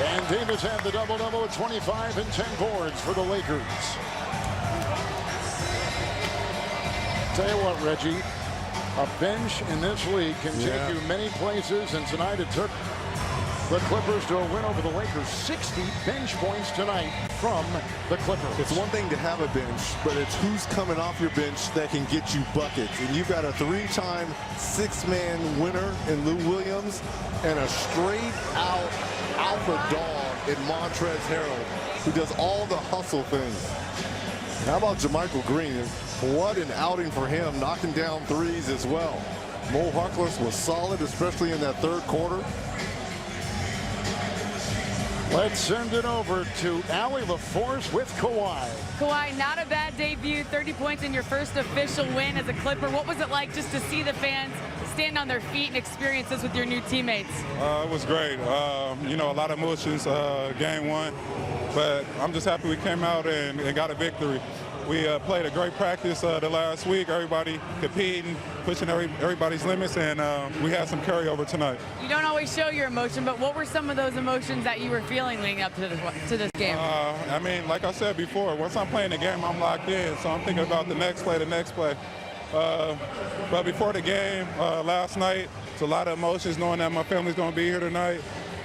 And Davis had the double-double at 25 and 10 boards for the Lakers. Tell you what, Reggie, a bench in this league can take you many places, and tonight it took the Clippers to a win over the Lakers. 60 bench points tonight from the Clippers. It's one thing to have a bench, but it's who's coming off your bench that can get you buckets. And you've got a 3-time six-man winner in Lou Williams and a straight-out alpha dog in Montrezl Harrell, who does all the hustle things. How about JaMychal Green? What an outing for him, knocking down threes as well. Mo Harkless was solid, especially in that third quarter. Let's send it over to Allie LaForce with Kawhi. Kawhi, not a bad debut. 30 points in your first official win as a Clipper. What was it like just to see the fans stand on their feet and experience this with your new teammates? It was great. You know, a lot of emotions, game one. But I'm just happy we came out and got a victory. We played a great practice the last week. Everybody competing, pushing everybody's limits, and we had some carryover tonight. You don't always show your emotion, but what were some of those emotions that you were feeling leading up to this game? I mean, like I said before, once I'm playing the game, I'm locked in. So I'm thinking about the next play. But before the game last night, it's a lot of emotions knowing that my family's going to be here tonight.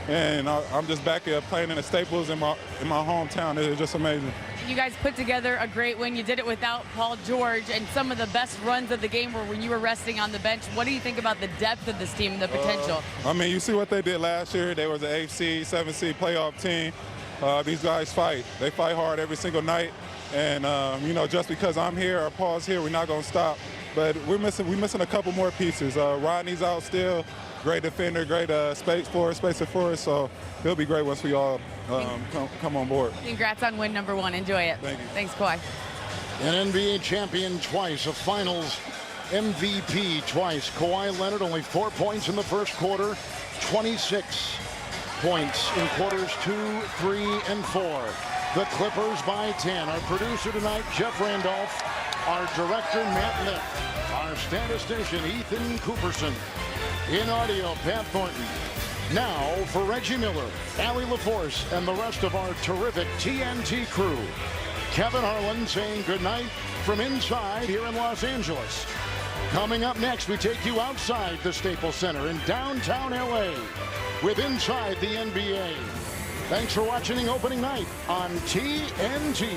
And I'm just back here playing in the Staples in my hometown. It's just amazing. You guys put together a great win. You did it without Paul George, and some of the best runs of the game were when you were resting on the bench. What do you think about the depth of this team and the potential? I mean, you see what they did last year. They was an 8 seed, 7 seed playoff team. These guys fight. They fight hard every single night. And, you know, just because I'm here or Paul's here, we're not going to stop. But we're missing a couple more pieces. Rodney's out still. Great defender, great spacer for us. So he'll be great once we all come on board. Congrats on win number 1. Enjoy it. Thank you. Thanks, Kawhi. An NBA champion twice, a finals MVP twice. Kawhi Leonard, only 4 points in the first quarter, 26 points in quarters 2, 3, and 4. The Clippers by 10. Our producer tonight, Jeff Randolph. Our director, Matt Lipp. Our statistician, Ethan Cooperson. In audio, Pat Thornton. Now for Reggie Miller, Allie LaForce, and the rest of our terrific TNT crew. Kevin Harlan saying goodnight from inside here in Los Angeles. Coming up next, we take you outside the Staples Center in downtown LA with Inside the NBA. Thanks for watching opening night on TNT.